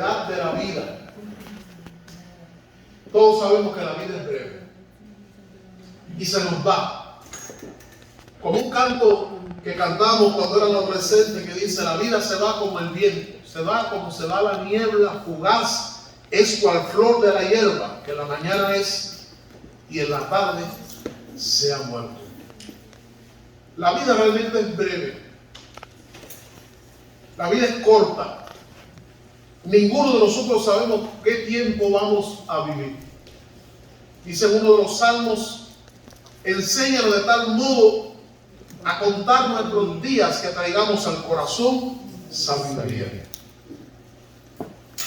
brevedad de la vida. Todos sabemos que la vida es breve y se nos va. Como un canto que cantamos cuando eran adolescentes que dice: la vida se va como el viento, se va como se va la niebla fugaz, es cual flor de la hierba, que en la mañana es y en la tarde se ha muerto. La vida realmente es breve. La vida es corta. Ninguno de nosotros sabemos qué tiempo vamos a vivir. Dice uno de los salmos: enséñanos de tal modo a contar nuestros días que traigamos al corazón sabiduría.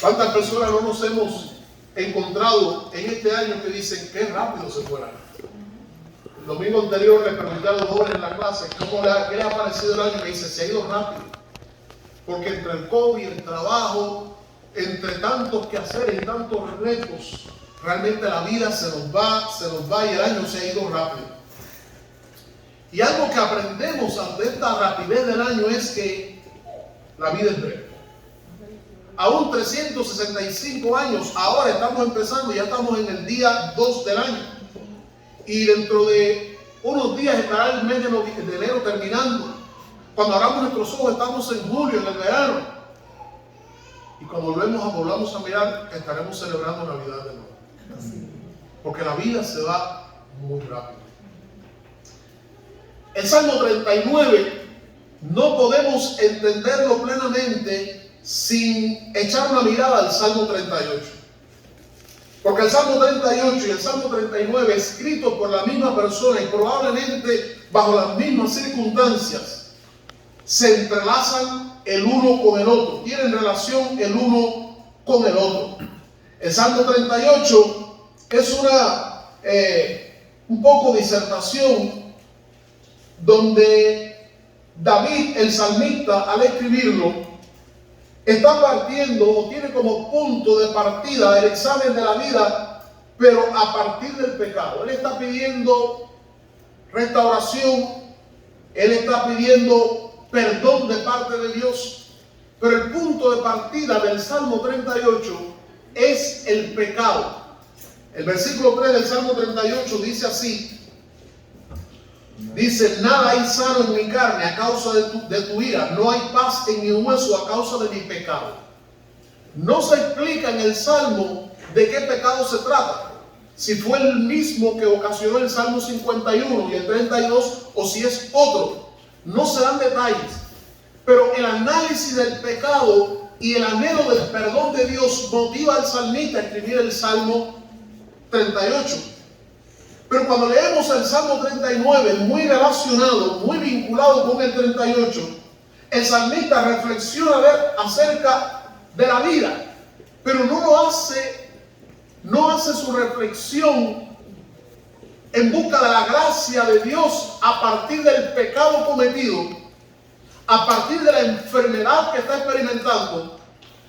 ¿Cuántas personas no nos hemos encontrado en este año que dicen qué rápido se fue el año? El domingo anterior le pregunté a los jóvenes en la clase qué le ha parecido el año. Me dice: se ha ido rápido. Porque entre el COVID, el trabajo, entre tantos quehaceres y tantos retos, realmente la vida se nos va y el año se ha ido rápido. Y algo que aprendemos ante esta rapidez del año es que la vida es breve. Aún 365 años, ahora estamos empezando, ya estamos en el día 2 del año. Y dentro de unos días estará el mes de enero terminando. Cuando abramos nuestros ojos estamos en julio, en el verano. Y cuando volvamos a mirar, estaremos celebrando Navidad de nuevo. Porque la vida se va muy rápido. El Salmo 39 no podemos entenderlo plenamente sin echar una mirada al Salmo 38. Porque el Salmo 38 y el Salmo 39, escritos por la misma persona y probablemente bajo las mismas circunstancias, se entrelazan el uno con el otro, tienen relación el uno con el otro. El Salmo 38 es un poco disertación donde David, el salmista, al escribirlo, está partiendo o tiene como punto de partida el examen de la vida, pero a partir del pecado. Él está pidiendo restauración, él está pidiendo perdón de parte de Dios, pero el punto de partida del Salmo 38 es el pecado. El versículo 3 del Salmo 38 dice así: dice: nada hay sano en mi carne a causa de tu ira, no hay paz en mi hueso a causa de mi pecado. No se explica en el Salmo de qué pecado se trata, si fue el mismo que ocasionó el Salmo 51 y el 32 o si es otro. No se dan detalles, pero el análisis del pecado y el anhelo del perdón de Dios motiva al salmista a escribir el Salmo 38. Pero cuando leemos el Salmo 39, muy relacionado, muy vinculado con el 38, el salmista reflexiona acerca de la vida, pero no hace su reflexión en busca de la gracia de Dios a partir del pecado cometido, a partir de la enfermedad que está experimentando,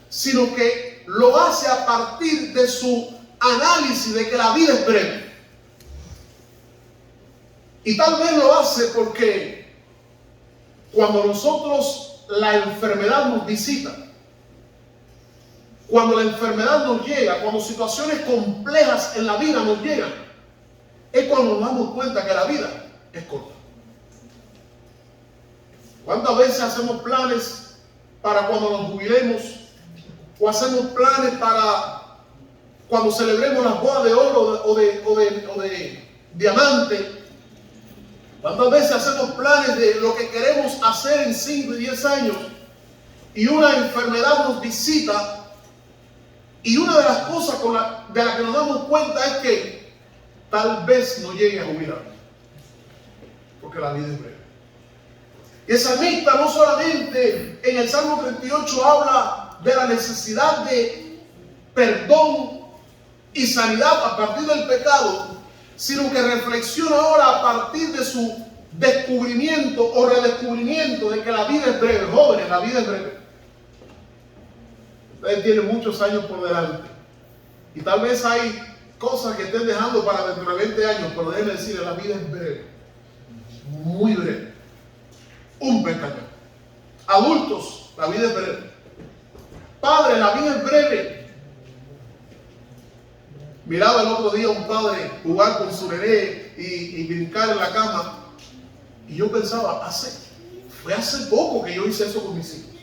sino que lo hace a partir de su análisis de que la vida es breve. Y tal vez lo hace porque cuando la enfermedad nos visita, cuando la enfermedad nos llega, cuando situaciones complejas en la vida nos llegan, es cuando nos damos cuenta que la vida es corta. ¿Cuántas veces hacemos planes para cuando nos jubilemos? ¿O hacemos planes para cuando celebremos las bodas de oro o de diamante? ¿Cuántas veces hacemos planes de lo que queremos hacer en 5 y 10 años y una enfermedad nos visita? Y una de las cosas de las que nos damos cuenta es que tal vez no llegue a jubilar, porque la vida es breve. Y el salmista no solamente en el Salmo 38 habla de la necesidad de perdón y sanidad a partir del pecado, sino que reflexiona ahora a partir de su descubrimiento o redescubrimiento de que la vida es breve. Jóvenes, la vida es breve. Ustedes tienen muchos años por delante y tal vez hay cosas que estén dejando para dentro de 20 años, pero déjenme decirles, la vida es breve, muy breve, un pestañeo. Adultos, la vida es breve. Padres, la vida es breve. Miraba el otro día a un padre jugar con su bebé y brincar en la cama. Y yo pensaba, fue hace poco que yo hice eso con mis hijos.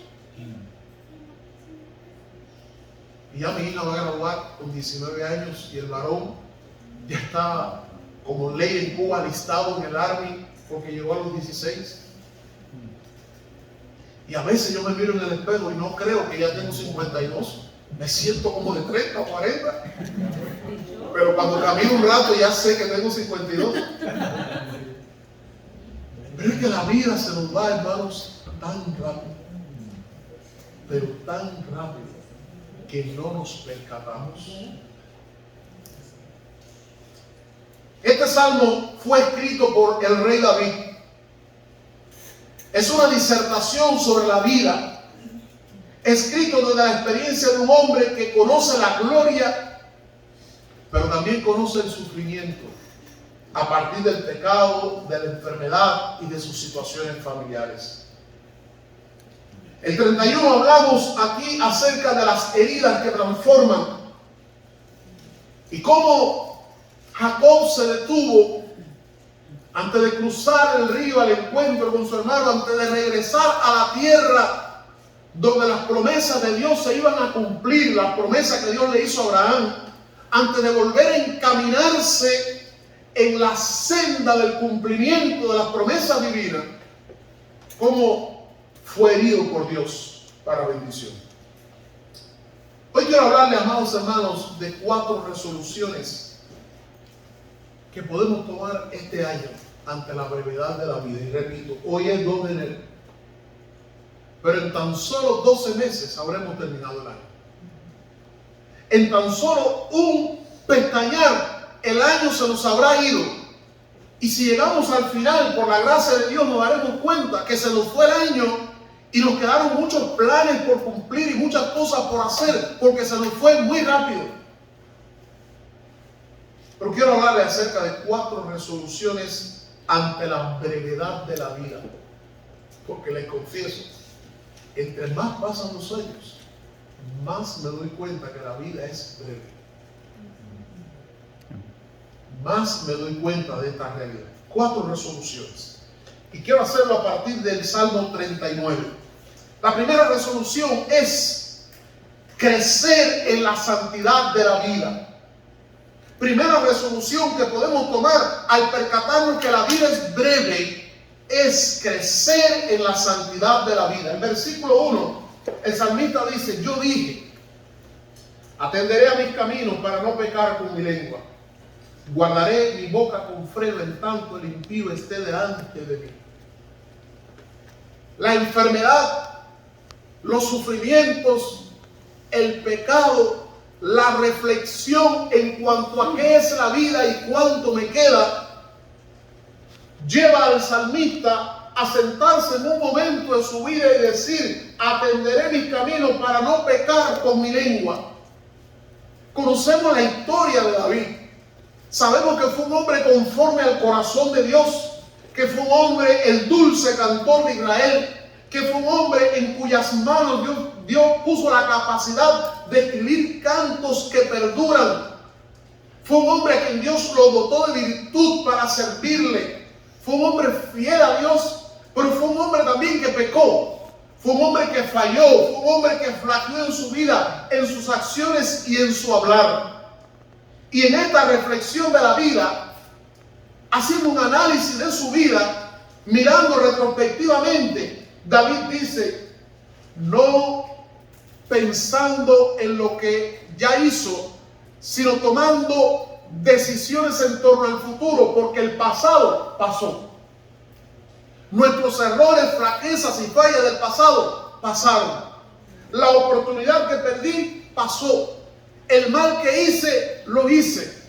Y ya mi hija va a graduar con 19 años y el varón ya está como ley en Cuba alistado en el Army porque llegó a los 16. Y a veces yo me miro en el espejo y no creo que ya tengo 52. Me siento como de 30 o 40. Pero cuando camino un rato ya sé que tengo 52. Pero es que la vida se nos va, hermanos, tan rápido. Pero tan rápido que no nos percatamos. Este salmo fue escrito por el rey David. Es una disertación sobre la vida, escrito desde la experiencia de un hombre que conoce la gloria, pero también conoce el sufrimiento a partir del pecado, de la enfermedad y de sus situaciones familiares. El 31 hablamos aquí acerca de las heridas que transforman y cómo Jacob se detuvo antes de cruzar el río al encuentro con su hermano, antes de regresar a la tierra donde las promesas de Dios se iban a cumplir, las promesas que Dios le hizo a Abraham, antes de volver a encaminarse en la senda del cumplimiento de las promesas divinas, como fue herido por Dios para bendición. Hoy quiero hablarle, amados hermanos, de 4 resoluciones que podemos tomar este año ante la brevedad de la vida. Y repito, hoy es 2 de enero, pero en tan solo 12 meses habremos terminado el año. En tan solo un pestañear, el año se nos habrá ido. Y si llegamos al final, por la gracia de Dios, nos daremos cuenta que se nos fue el año y nos quedaron muchos planes por cumplir y muchas cosas por hacer, porque se nos fue muy rápido. Pero quiero hablarle acerca de 4 resoluciones ante la brevedad de la vida. Porque les confieso, entre más pasan los años, más me doy cuenta que la vida es breve. Más me doy cuenta de esta realidad. 4 resoluciones. Y quiero hacerlo a partir del Salmo 39. La primera resolución es crecer en la santidad de la vida. Primera resolución que podemos tomar al percatarnos que la vida es breve es crecer en la santidad de la vida. En versículo 1, el salmista dice: yo dije, atenderé a mis caminos para no pecar con mi lengua. Guardaré mi boca con freno en tanto el impío esté delante de mí. La enfermedad, los sufrimientos, el pecado, la reflexión en cuanto a qué es la vida y cuánto me queda, lleva al salmista a sentarse en un momento de su vida y decir: atenderé mis caminos para no pecar con mi lengua. Conocemos la historia de David. Sabemos que fue un hombre conforme al corazón de Dios, que fue un hombre, el dulce cantor de Israel, que fue un hombre en cuyas manos Dios puso la capacidad de escribir cantos que perduran. Fue un hombre a quien Dios lo dotó de virtud para servirle. Fue un hombre fiel a Dios, pero fue un hombre también que pecó. Fue un hombre que falló, fue un hombre que flaqueó en su vida, en sus acciones y en su hablar. Y en esta reflexión de la vida, haciendo un análisis de su vida, mirando retrospectivamente, David dice: no pensando en lo que ya hizo, sino tomando decisiones en torno al futuro, porque el pasado pasó. Nuestros errores, flaquezas y fallas del pasado pasaron. La oportunidad que perdí pasó. El mal que hice, lo hice.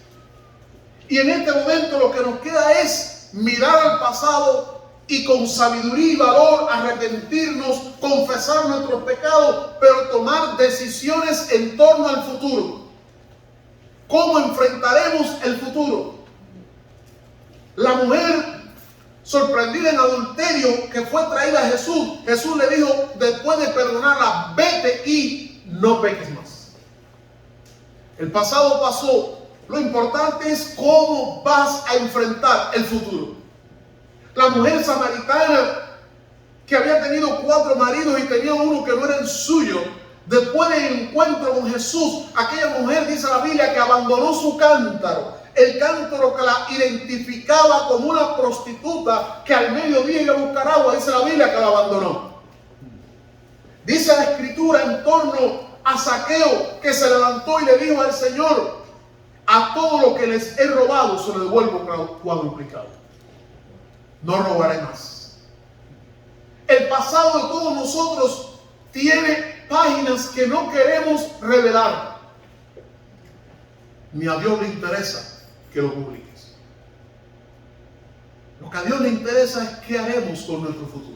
Y en este momento lo que nos queda es mirar al pasado y con sabiduría y valor arrepentirnos, confesar nuestros pecados, pero tomar decisiones en torno al futuro. ¿Cómo enfrentaremos el futuro? La mujer sorprendida en adulterio que fue traída a Jesús, Jesús le dijo, después de perdonarla: vete y no peques más. El pasado pasó, Lo importante es cómo vas a enfrentar el futuro. La mujer samaritana que había tenido 4 maridos y tenía uno que no era el suyo, después del encuentro con Jesús, aquella mujer, dice la Biblia, que abandonó su cántaro, el cántaro que la identificaba como una prostituta que al mediodía iba a buscar agua, dice la Biblia que la abandonó. Dice la Escritura en torno a Zaqueo, que se levantó y le dijo al Señor: a todo lo que les he robado se lo devuelvo cuadruplicado. No robaré más. El pasado de todos nosotros tiene páginas que no queremos revelar. Ni a Dios le interesa que lo publiques. Lo que a Dios le interesa es qué haremos con nuestro futuro.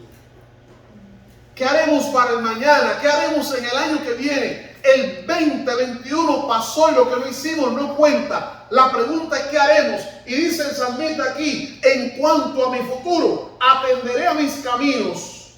¿Qué haremos para el mañana? ¿Qué haremos en el año que viene? El 2021 pasó y lo que no hicimos no cuenta. La pregunta es ¿qué haremos? Y dice el salmista aquí: en cuanto a mi futuro, atenderé a mis caminos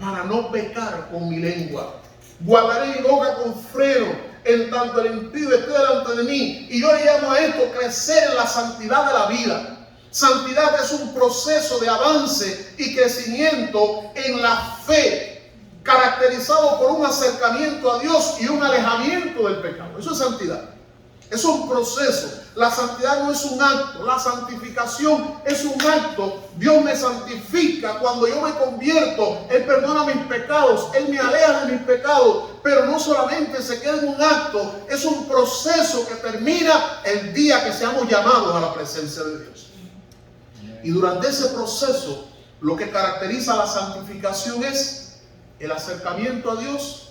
para no pecar con mi lengua. Guardaré mi boca con freno, en tanto el impío esté delante de mí. Y yo le llamo a esto crecer en la santidad de la vida. Santidad es un proceso de avance y crecimiento en la fe, caracterizado por un acercamiento a Dios y un alejamiento del pecado. Eso es santidad. Es un proceso. La santidad no es un acto. La santificación es un acto. Dios me santifica cuando yo me convierto. Él perdona mis pecados. Él me aleja de mis pecados. Pero no solamente se queda en un acto. Es un proceso que termina el día que seamos llamados a la presencia de Dios. Y durante ese proceso, lo que caracteriza la santificación es el acercamiento a Dios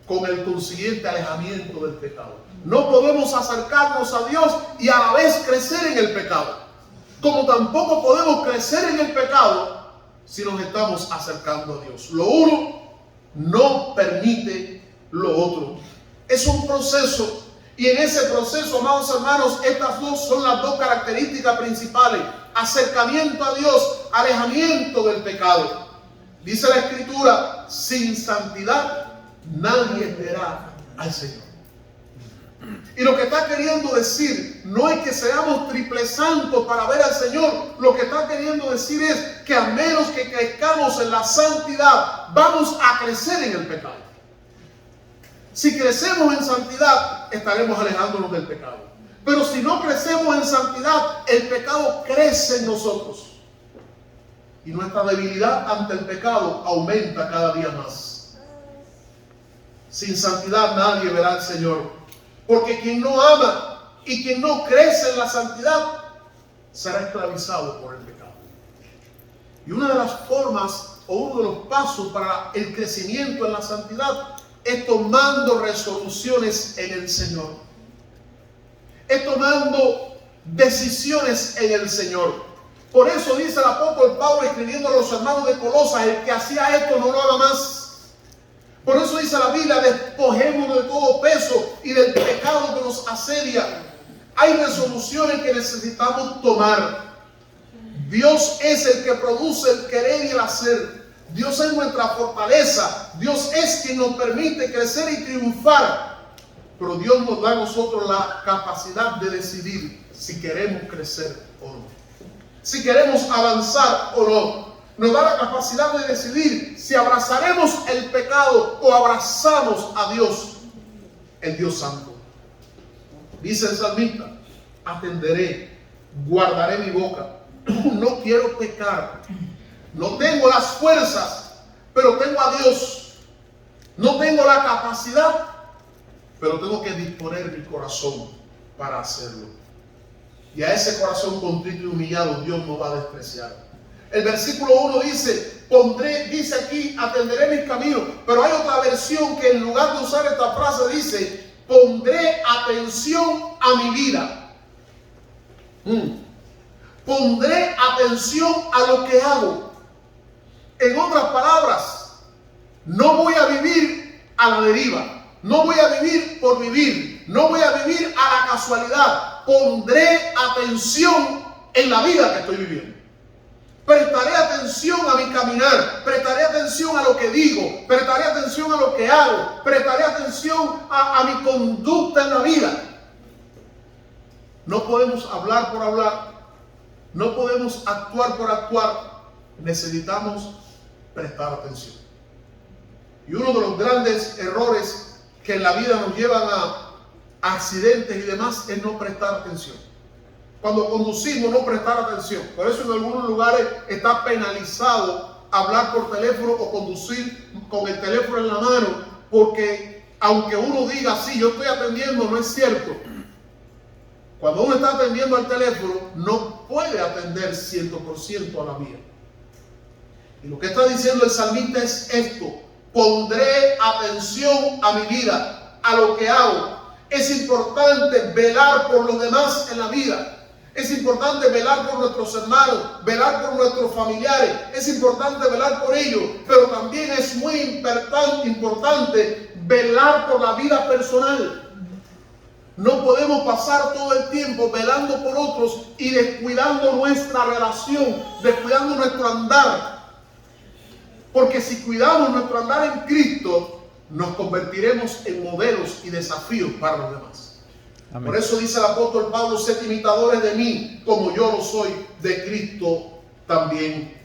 con el consiguiente alejamiento del pecado. No podemos acercarnos a Dios y a la vez crecer en el pecado. Como tampoco podemos crecer en el pecado si nos estamos acercando a Dios. Lo uno no permite lo otro. Es un proceso. Y en ese proceso, amados hermanos, estas dos son las dos características principales: acercamiento a Dios, alejamiento del pecado. Dice la Escritura: sin santidad nadie verá al Señor. Y lo que está queriendo decir no es que seamos triple santos para ver al Señor. Lo que está queriendo decir es que a menos que crezcamos en la santidad, vamos a crecer en el pecado. Si crecemos en santidad, estaremos alejándonos del pecado. Pero si no crecemos en santidad, el pecado crece en nosotros. Y nuestra debilidad ante el pecado aumenta cada día más. Sin santidad nadie verá al Señor. Porque quien no ama y quien no crece en la santidad será esclavizado por el pecado. Y una de las formas o uno de los pasos para el crecimiento en la santidad es tomando resoluciones en el Señor. Es tomando decisiones en el Señor. Por eso dice el apóstol Pablo, escribiendo a los hermanos de Colosas: el que hacía esto no lo haga más. Por eso dice la Biblia: despojémonos de todo peso y del pecado que nos asedia. Hay resoluciones que necesitamos tomar. Dios es el que produce el querer y el hacer. Dios es nuestra fortaleza. Dios es quien nos permite crecer y triunfar. Pero Dios nos da a nosotros la capacidad de decidir si queremos crecer o no. Si queremos avanzar o no. Nos da la capacidad de decidir si abrazaremos el pecado o abrazamos a Dios, el Dios Santo. Dice el salmista: atenderé, guardaré mi boca. No quiero pecar. No tengo las fuerzas, pero tengo a Dios. No tengo la capacidad, pero tengo que disponer mi corazón para hacerlo. Y a ese corazón contrito y humillado Dios no va a despreciar. El versículo 1 dice: dice aquí, atenderé mis caminos. Pero hay otra versión que en lugar de usar esta frase dice: pondré atención a mi vida. Pondré atención a lo que hago. En otras palabras, no voy a vivir a la deriva. No voy a vivir por vivir. No voy a vivir a la casualidad. Pondré atención en la vida que estoy viviendo. Prestaré atención a mi caminar. Prestaré atención a lo que digo. Prestaré atención a lo que hago. Prestaré atención a mi conducta en la vida. No podemos hablar por hablar. No podemos actuar por actuar. Necesitamos prestar atención. Y uno de los grandes errores que en la vida nos llevan a accidentes y demás es no prestar atención. Cuando conducimos, no prestar atención. Por eso en algunos lugares está penalizado hablar por teléfono o conducir con el teléfono en la mano, porque aunque uno diga, sí, yo estoy atendiendo, no es cierto. Cuando uno está atendiendo al teléfono, no puede atender 100% a la vida. Y lo que está diciendo el salmista es esto: pondré atención a mi vida, a lo que hago. Es importante velar por los demás en la vida. Es importante velar por nuestros hermanos, velar por nuestros familiares. Es importante velar por ellos, pero también es muy importante velar por la vida personal. No podemos pasar todo el tiempo velando por otros y descuidando nuestra relación, descuidando nuestro andar. Porque si cuidamos nuestro andar en Cristo, nos convertiremos en modelos y desafíos para los demás. Amén. Por eso dice el apóstol Pablo: sed imitadores de mí, como yo lo soy de Cristo también.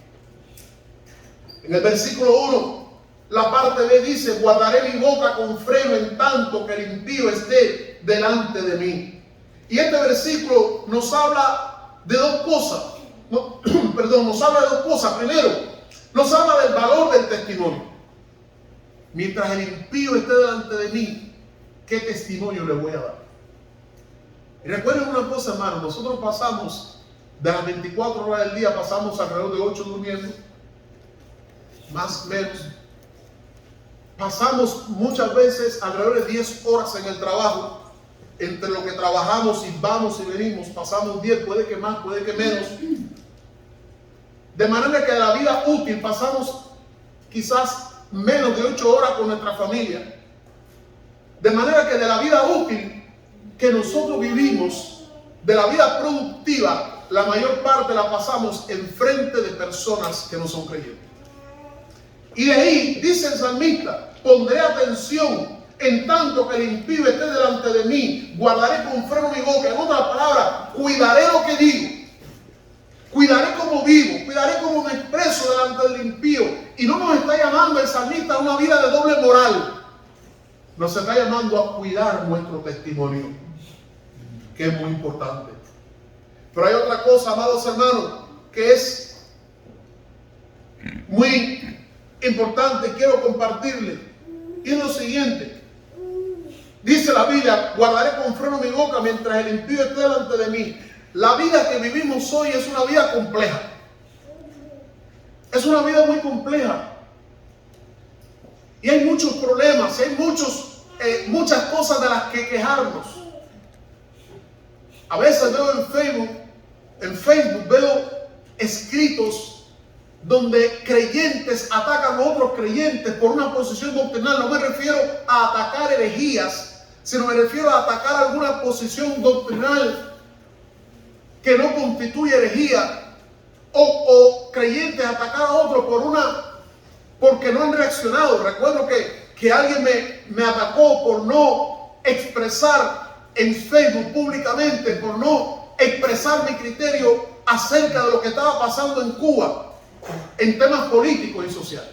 En el versículo 1, la parte B dice: guardaré mi boca con freno en tanto que el impío esté delante de mí. Y este versículo nos habla de dos cosas. Nos habla de dos cosas. Primero, nos habla del valor del testimonio. Mientras el impío esté delante de mí, ¿qué testimonio le voy a dar? Y recuerden una cosa, hermano, nosotros pasamos de las 24 horas del día, pasamos alrededor de 8 durmiendo, más o menos. Pasamos muchas veces alrededor de 10 horas en el trabajo. Entre lo que trabajamos y vamos y venimos, pasamos 10, puede que más, puede que menos. De manera que de la vida útil pasamos quizás menos de 8 horas con nuestra familia. De manera que de la vida útil que nosotros vivimos, de la vida productiva, la mayor parte la pasamos enfrente de personas que no son creyentes. Y de ahí, dice el salmista: pondré atención en tanto que el impío esté delante de mí, guardaré con freno mi boca. En otras palabras, cuidaré lo que digo, cuidaré cómo vivo, cuidaré cómo me expreso delante del impío. Y no nos está llamando el salmista a una vida de doble moral. Nos está llamando a cuidar nuestro testimonio, que es muy importante. Pero hay otra cosa, amados hermanos, que es muy importante, quiero compartirles. Y es lo siguiente: dice la Biblia: guardaré con freno mi boca mientras el impío esté delante de mí. La vida que vivimos hoy es una vida compleja. Es una vida muy compleja. Y hay muchos problemas, hay muchas cosas de las que quejarnos. A veces veo en Facebook veo escritos donde creyentes atacan a otros creyentes por una posición doctrinal. No me refiero a atacar herejías, sino me refiero a atacar alguna posición doctrinal que no constituye herejía, o creyentes atacar a otros porque no han reaccionado. Recuerdo que alguien me atacó por no expresar en Facebook públicamente, por no expresar mi criterio acerca de lo que estaba pasando en Cuba en temas políticos y sociales.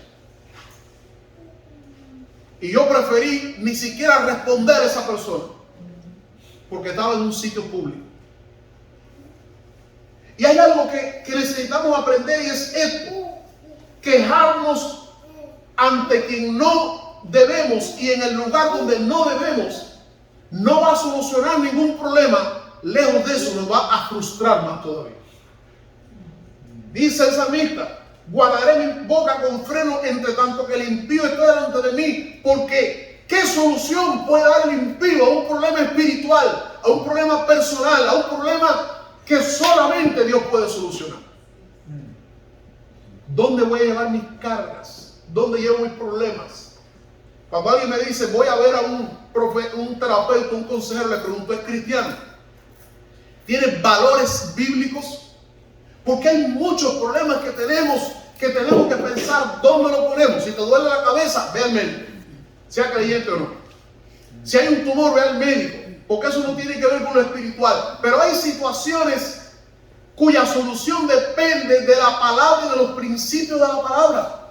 Y yo preferí ni siquiera responder a esa persona porque estaba en un sitio público. Y hay algo que necesitamos aprender, y es esto: quejarnos ante quien no debemos y en el lugar donde no debemos no va a solucionar ningún problema. Lejos de eso, nos va a frustrar más todavía. Dice el salmista: guardaré mi boca con freno entre tanto que el impío esté delante de mí. Porque ¿qué solución puede dar el impío a un problema espiritual, a un problema personal, a un problema que solamente Dios puede solucionar? ¿Dónde voy a llevar mis cargas? ¿Dónde llevo mis problemas? Cuando alguien me dice: voy a ver a un terapeuta, un consejero, le pregunto: ¿es cristiano? ¿Tiene valores bíblicos? Porque hay muchos problemas que tenemos que pensar dónde lo ponemos. Si te duele la cabeza, ve al médico, sea creyente o no. Si hay un tumor, ve al médico. porque eso no tiene que ver con lo espiritual. Pero hay situaciones cuya solución depende de la palabra y de los principios de la palabra.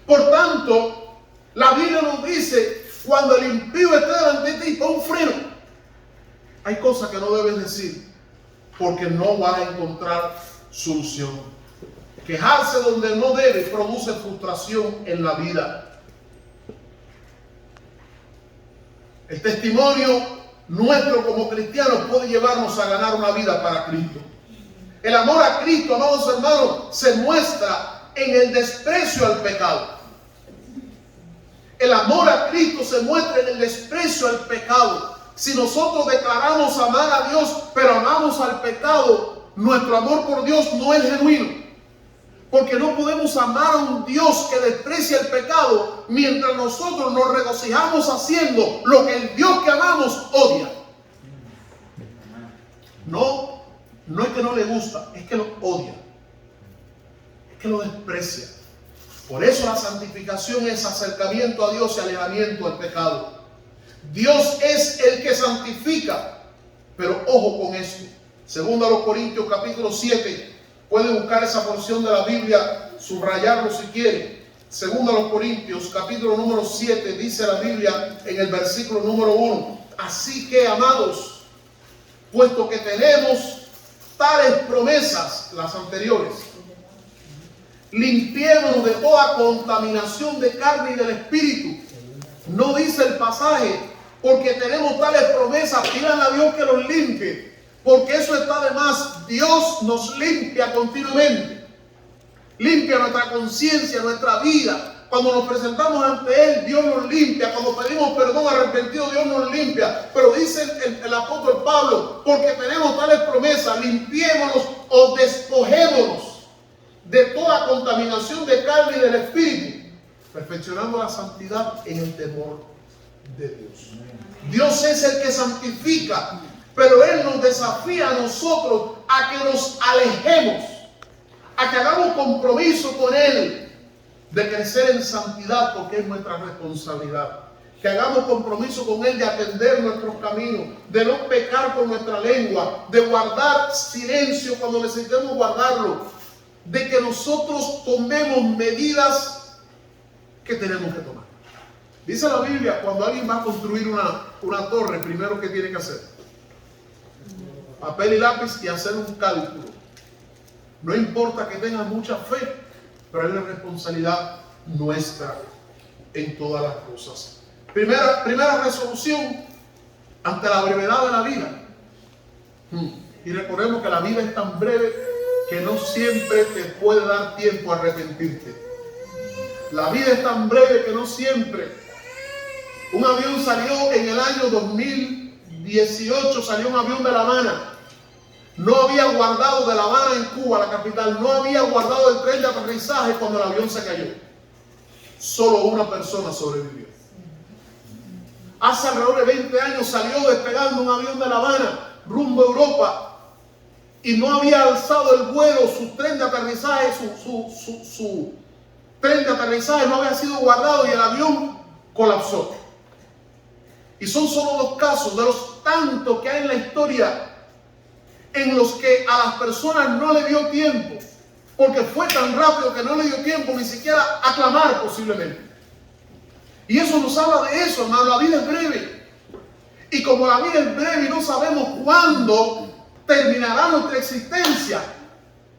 Por tanto, la Biblia nos dice, cuando el impío esté delante de ti, pon freno. Hay cosas que no debes decir, porque no vas a encontrar solución. Quejarse donde no debe produce frustración en la vida. El testimonio nuestro como cristianos puede llevarnos a ganar una vida para Cristo. El amor a Cristo, amados hermanos, se muestra en el desprecio al pecado. El amor a Cristo se muestra en el desprecio al pecado. Si nosotros declaramos amar a Dios, pero amamos al pecado, nuestro amor por Dios no es genuino. Porque no podemos amar a un Dios que desprecia el pecado mientras nosotros nos regocijamos haciendo lo que el Dios que amamos odia. No es que no le gusta, es que lo odia. Es que lo desprecia. Por eso la santificación es acercamiento a Dios y alejamiento al pecado. Dios es el que santifica. Pero ojo con esto. Segundo a los Corintios capítulo 7. Puede buscar esa porción de la Biblia, subrayarlo si quiere. Segundo a los Corintios capítulo número 7. Dice la Biblia en el versículo número 1. Así que, amados, puesto que tenemos tales promesas, las anteriores, limpiémonos de toda contaminación de carne y del espíritu. No dice el pasaje, porque tenemos tales promesas, pidan a Dios que los limpie, porque eso está de más. Dios nos limpia continuamente. Limpia nuestra conciencia, nuestra vida. Cuando nos presentamos ante Él, Dios nos limpia. Cuando pedimos perdón arrepentido, Dios nos limpia. Pero dice el apóstol Pablo, porque tenemos tales promesas, limpiémonos o despojémonos de toda contaminación de carne y del espíritu, perfeccionando la santidad en el temor de Dios. Dios es el que santifica, pero Él nos desafía a nosotros a que nos alejemos, a que hagamos compromiso con Él de crecer en santidad, porque es nuestra responsabilidad. Que hagamos compromiso con Él de atender nuestros caminos, de no pecar con nuestra lengua, de guardar silencio cuando necesitemos guardarlo, de que nosotros tomemos medidas que tenemos que tomar. Dice la Biblia, cuando alguien va a construir una torre, primero que tiene que hacer, papel y lápiz y hacer un cálculo. No importa que tengas mucha fe, pero hay una responsabilidad nuestra en todas las cosas. Primera resolución ante la brevedad de la vida. Y recordemos que la vida es tan breve que no siempre te puede dar tiempo a arrepentirte. La vida es tan breve que no siempre. Un avión salió en el año 2018, salió un avión de La Habana. No había guardado de La Habana en Cuba, la capital, no había guardado el tren de aterrizaje cuando el avión se cayó. Solo una persona sobrevivió. Hace alrededor de 20 años salió despegando un avión de La Habana rumbo a Europa y no había alzado el vuelo, su tren de aterrizaje, su tren de aterrizaje no había sido guardado y el avión colapsó. Y son solo dos casos de los tantos que hay en la historia en los que a las personas no le dio tiempo, porque fue tan rápido que no le dio tiempo ni siquiera a clamar posiblemente. Y eso nos habla de eso, hermano. La vida es breve. Y como la vida es breve y no sabemos cuándo terminará nuestra existencia,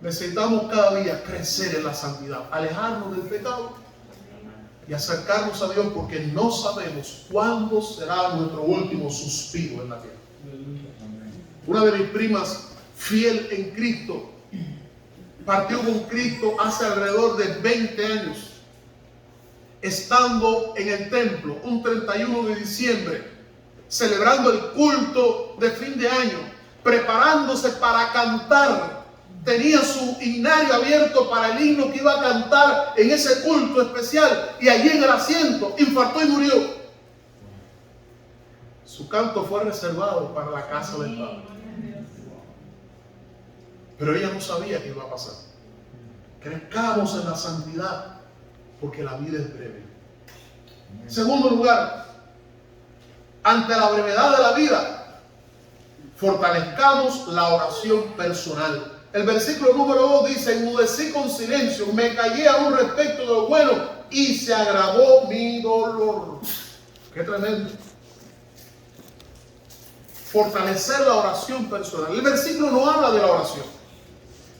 necesitamos cada día crecer en la santidad, alejarnos del pecado y acercarnos a Dios, porque no sabemos cuándo será nuestro último suspiro en la tierra. Una de mis primas, fiel en Cristo, partió con Cristo hace alrededor de 20 años. Estando en el templo un 31 de diciembre, celebrando el culto de fin de año, preparándose para cantar, tenía su himnario abierto para el himno que iba a cantar en ese culto especial, y allí en el asiento infartó y murió. Su canto fue reservado para la casa del Padre. Pero ella no sabía qué iba a pasar. Crezcamos en la santidad, porque la vida es breve. En segundo lugar, ante la brevedad de la vida, Fortalezcamos la oración personal. El versículo número 2 dice: enmudecí con silencio, me callé aún respecto de lo bueno y se agravó mi dolor. Qué tremendo. Fortalecer la oración personal. El versículo no habla de la oración,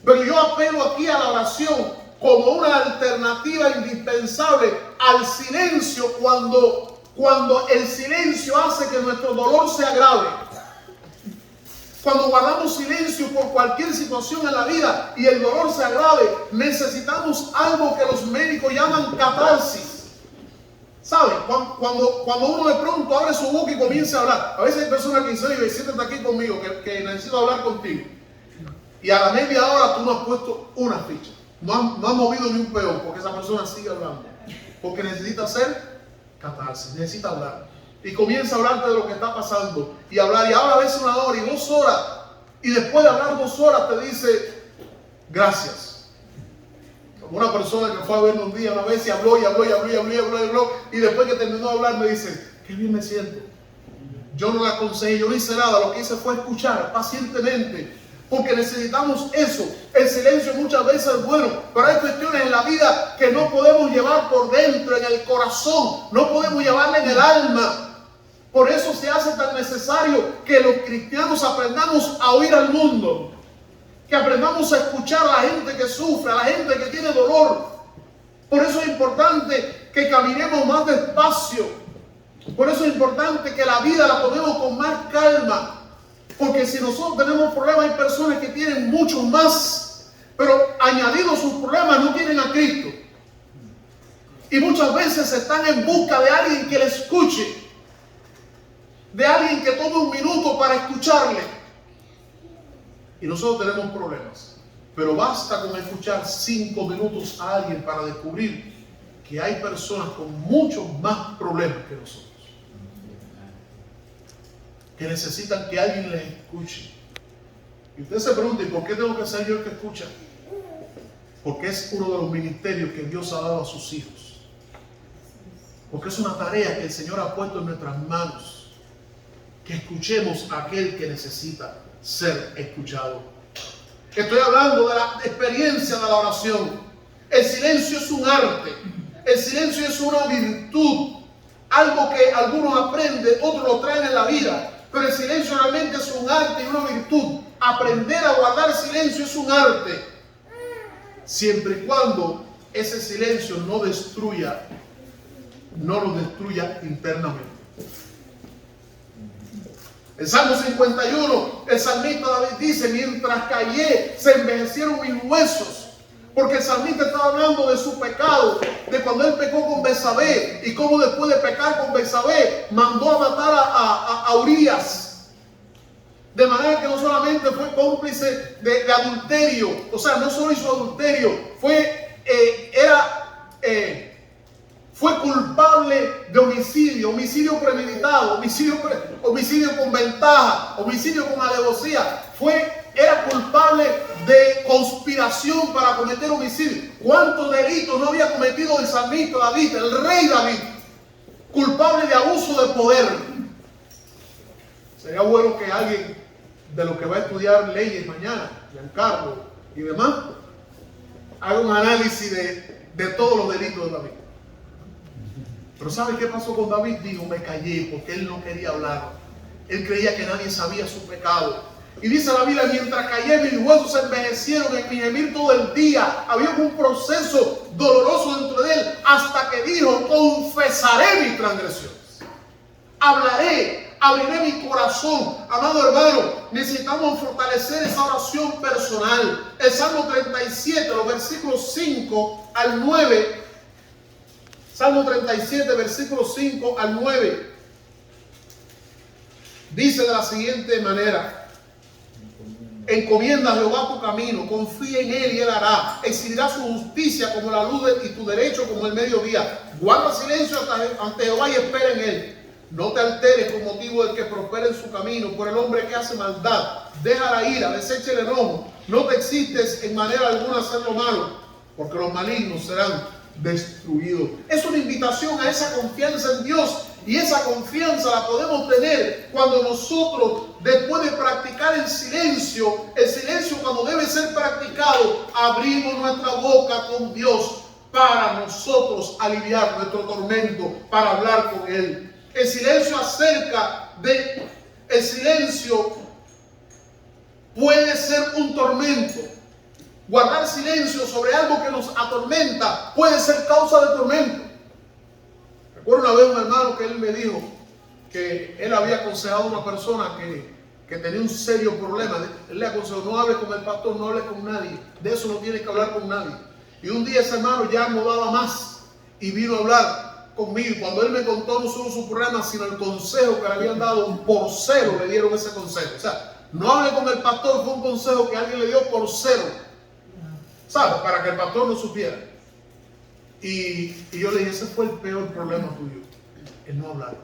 pero yo apelo aquí a la oración como una alternativa indispensable al silencio cuando el silencio hace que nuestro dolor se agrave. Cuando guardamos silencio por cualquier situación en la vida y el dolor se agrave, necesitamos algo que los médicos llaman catarsis. ¿Sabe? Cuando uno de pronto abre su boca y comienza a hablar. A veces hay personas que dicen: oye, siéntate aquí conmigo, que necesito hablar contigo. Y a la media hora tú no has puesto una ficha. No has movido ni un peón, porque esa persona sigue hablando. Porque necesita hacer catarsis, necesita hablar. Y comienza a hablarte de lo que está pasando. Y hablar, y habla a veces 1 hora y 2 horas. Y después de hablar 2 horas te dice: gracias. Como una persona que fue a verme un día una vez y habló. Y después que terminó de hablar me dice: qué bien me siento. Yo no la aconsejé, yo no hice nada. Lo que hice fue escuchar pacientemente. Porque necesitamos eso. El silencio muchas veces es bueno, pero hay cuestiones en la vida que no podemos llevar por dentro, en el corazón. No podemos llevarla en el alma. Por eso se hace tan necesario que los cristianos aprendamos a oír al mundo. Que aprendamos a escuchar a la gente que sufre, a la gente que tiene dolor. Por eso es importante que caminemos más despacio. Por eso es importante que la vida la tomemos con más calma. Porque si nosotros tenemos problemas, hay personas que tienen muchos más, pero añadidos a sus problemas no tienen a Cristo. Y muchas veces están en busca de alguien que le escuche, de alguien que tome un minuto para escucharle. Y nosotros tenemos problemas, pero basta con escuchar 5 minutos a alguien para descubrir que hay personas con muchos más problemas que nosotros, que necesitan que alguien les escuche. Y usted se pregunta: ¿y por qué tengo que ser yo el que escucha? Porque es uno de los ministerios que Dios ha dado a sus hijos. Porque es una tarea que el Señor ha puesto en nuestras manos. Que escuchemos a aquel que necesita ser escuchado. Estoy hablando de la experiencia de la oración. El silencio es un arte. El silencio es una virtud. Algo que algunos aprenden, otros lo traen en la vida. Pero el silencio realmente es un arte y una virtud. Aprender a guardar silencio es un arte. Siempre y cuando ese silencio no lo destruya internamente. En Salmo 51, el salmista David dice: mientras callé, se envejecieron mis huesos. Porque el salmista estaba hablando de su pecado, de cuando él pecó con Betsabé y cómo después de pecar con Betsabé mandó a matar a Urías. De manera que no solamente fue cómplice de adulterio, o sea, no solo hizo adulterio, fue culpable de homicidio, homicidio premeditado, homicidio con ventaja, homicidio con alevosía. Era culpable de conspiración para cometer homicidio. ¿Cuántos delitos no había cometido el salmista David, el rey David? Culpable de abuso de poder. Sería bueno que alguien de los que va a estudiar leyes mañana, Giancarlo y demás, haga un análisis de todos los delitos de David. Pero ¿sabe qué pasó con David? Dijo: me callé, porque él no quería hablar. Él creía que nadie sabía su pecado. Y dice la Biblia: mientras callé, mis huesos se envejecieron en mi gemir todo el día. Había un proceso doloroso dentro de él, hasta que dijo: confesaré mis transgresiones. Abriré mi corazón. Amado hermano, necesitamos fortalecer esa oración personal. El Salmo 37, los versículos 5 al 9. Salmo 37, versículos 5 al 9. Dice de la siguiente manera: encomienda a Jehová tu camino, confía en él y él hará. Exhibirá su justicia como la luz y tu derecho como el mediodía. Guarda silencio ante Jehová y espera en él. No te alteres con motivo del que prospera en su camino, por el hombre que hace maldad. Deja la ira, desecha el enojo. No te excites en manera alguna a hacer lo malo, porque los malignos serán destruidos. Es una invitación a esa confianza en Dios Y esa confianza la podemos tener cuando nosotros, después de practicar el silencio cuando debe ser practicado, abrimos nuestra boca con Dios para nosotros aliviar nuestro tormento, para hablar con Él. El silencio puede ser un tormento. Guardar silencio sobre algo que nos atormenta puede ser causa de tormento. Recuerdo una vez un hermano que él me dijo que él había aconsejado a una persona que tenía un serio problema. Él le aconsejó: no hables con el pastor, no hables con nadie, de eso no tienes que hablar con nadie. Y un día ese hermano ya no daba más y vino a hablar conmigo. Cuando él me contó no solo su problema, sino el consejo que le habían dado, por cero le dieron ese consejo. O sea, no hable con el pastor, fue un consejo que alguien le dio por cero, ¿sabes? Para que el pastor no supiera. Y yo le dije: ese fue el peor problema tuyo, el no hablar.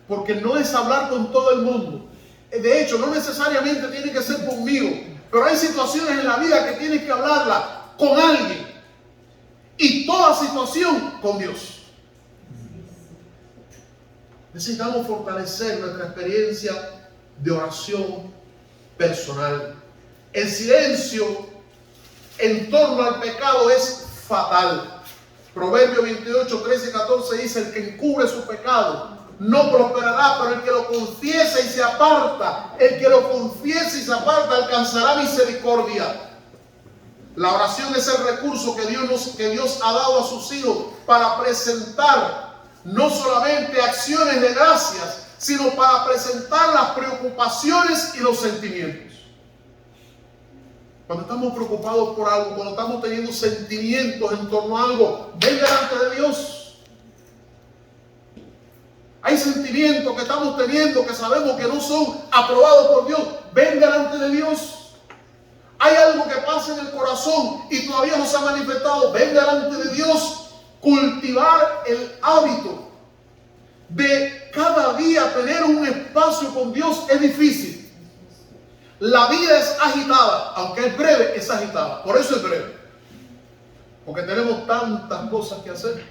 Porque no es hablar con todo el mundo. De hecho, no necesariamente tiene que ser conmigo, pero hay situaciones en la vida que tienes que hablarla con alguien. Y toda situación con Dios. Necesitamos fortalecer nuestra experiencia de oración personal. El silencio en torno al pecado es fatal. Proverbios 28, 13 y 14 dice: el que encubre su pecado no prosperará, pero el que lo confiesa y se aparta, alcanzará misericordia. La oración es el recurso que Dios ha dado a sus hijos para presentar no solamente acciones de gracias, sino para presentar las preocupaciones y los sentimientos. Cuando estamos preocupados por algo, cuando estamos teniendo sentimientos en torno a algo, ven delante de Dios. Hay sentimientos que estamos teniendo que sabemos que no son aprobados por Dios. Ven delante de Dios. Hay algo que pasa en el corazón y todavía no se ha manifestado. Ven delante de Dios. Cultivar el hábito de cada día tener un espacio con Dios es difícil. La vida es agitada, aunque es breve, es agitada. Por eso es breve. Porque tenemos tantas cosas que hacer,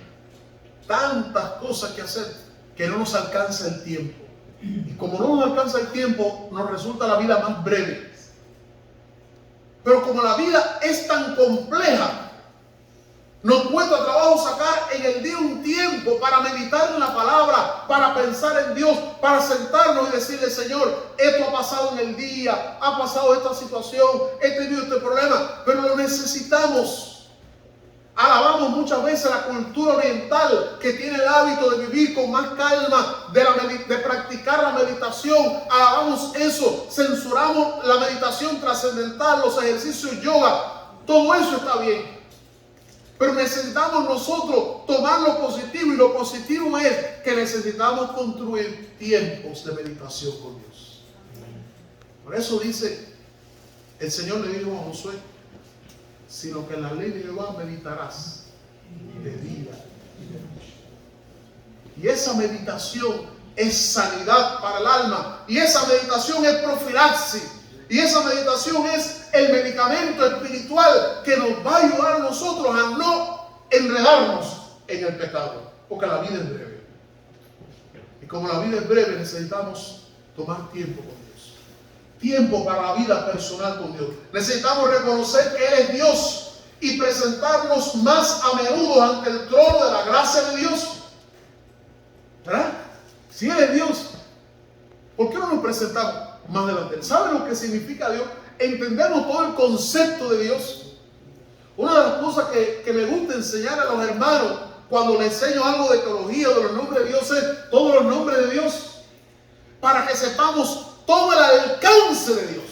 que no nos alcanza el tiempo. Y como no nos alcanza el tiempo, nos resulta la vida más breve. Pero como la vida es tan compleja, nos cuesta trabajo sacar en el día un tiempo para meditar en la palabra, para pensar en Dios, para sentarnos y decirle: Señor, esto ha pasado en el día, ha pasado esta situación, he tenido este problema, pero lo necesitamos. Alabamos muchas veces la cultura oriental, que tiene el hábito de vivir con más calma, de practicar la meditación. Alabamos eso, censuramos la meditación trascendental, los ejercicios yoga. Todo eso está bien. Pero necesitamos nosotros tomar lo positivo, y lo positivo es que necesitamos construir tiempos de meditación con Dios. Por eso dice, el Señor le dijo a Josué: sino que en la ley de Jehová meditarás de día y de noche. Y esa meditación es sanidad para el alma, y esa meditación es profilaxis, y esa meditación es el medicamento espiritual que nos va a ayudar a nosotros a no enredarnos en el pecado, porque la vida es breve. Y como la vida es breve, necesitamos tomar tiempo con Dios, tiempo para la vida personal con Dios. Necesitamos reconocer que Él es Dios y presentarnos más a menudo ante el trono de la gracia de Dios, ¿verdad? Si Él es Dios, ¿por qué no nos presentamos más delante? ¿Saben lo que significa Dios? Entendemos todo el concepto de Dios. Una de las cosas que me gusta enseñar a los hermanos cuando les enseño algo de teología de los nombres de Dios es todos los nombres de Dios, para que sepamos todo el alcance de Dios.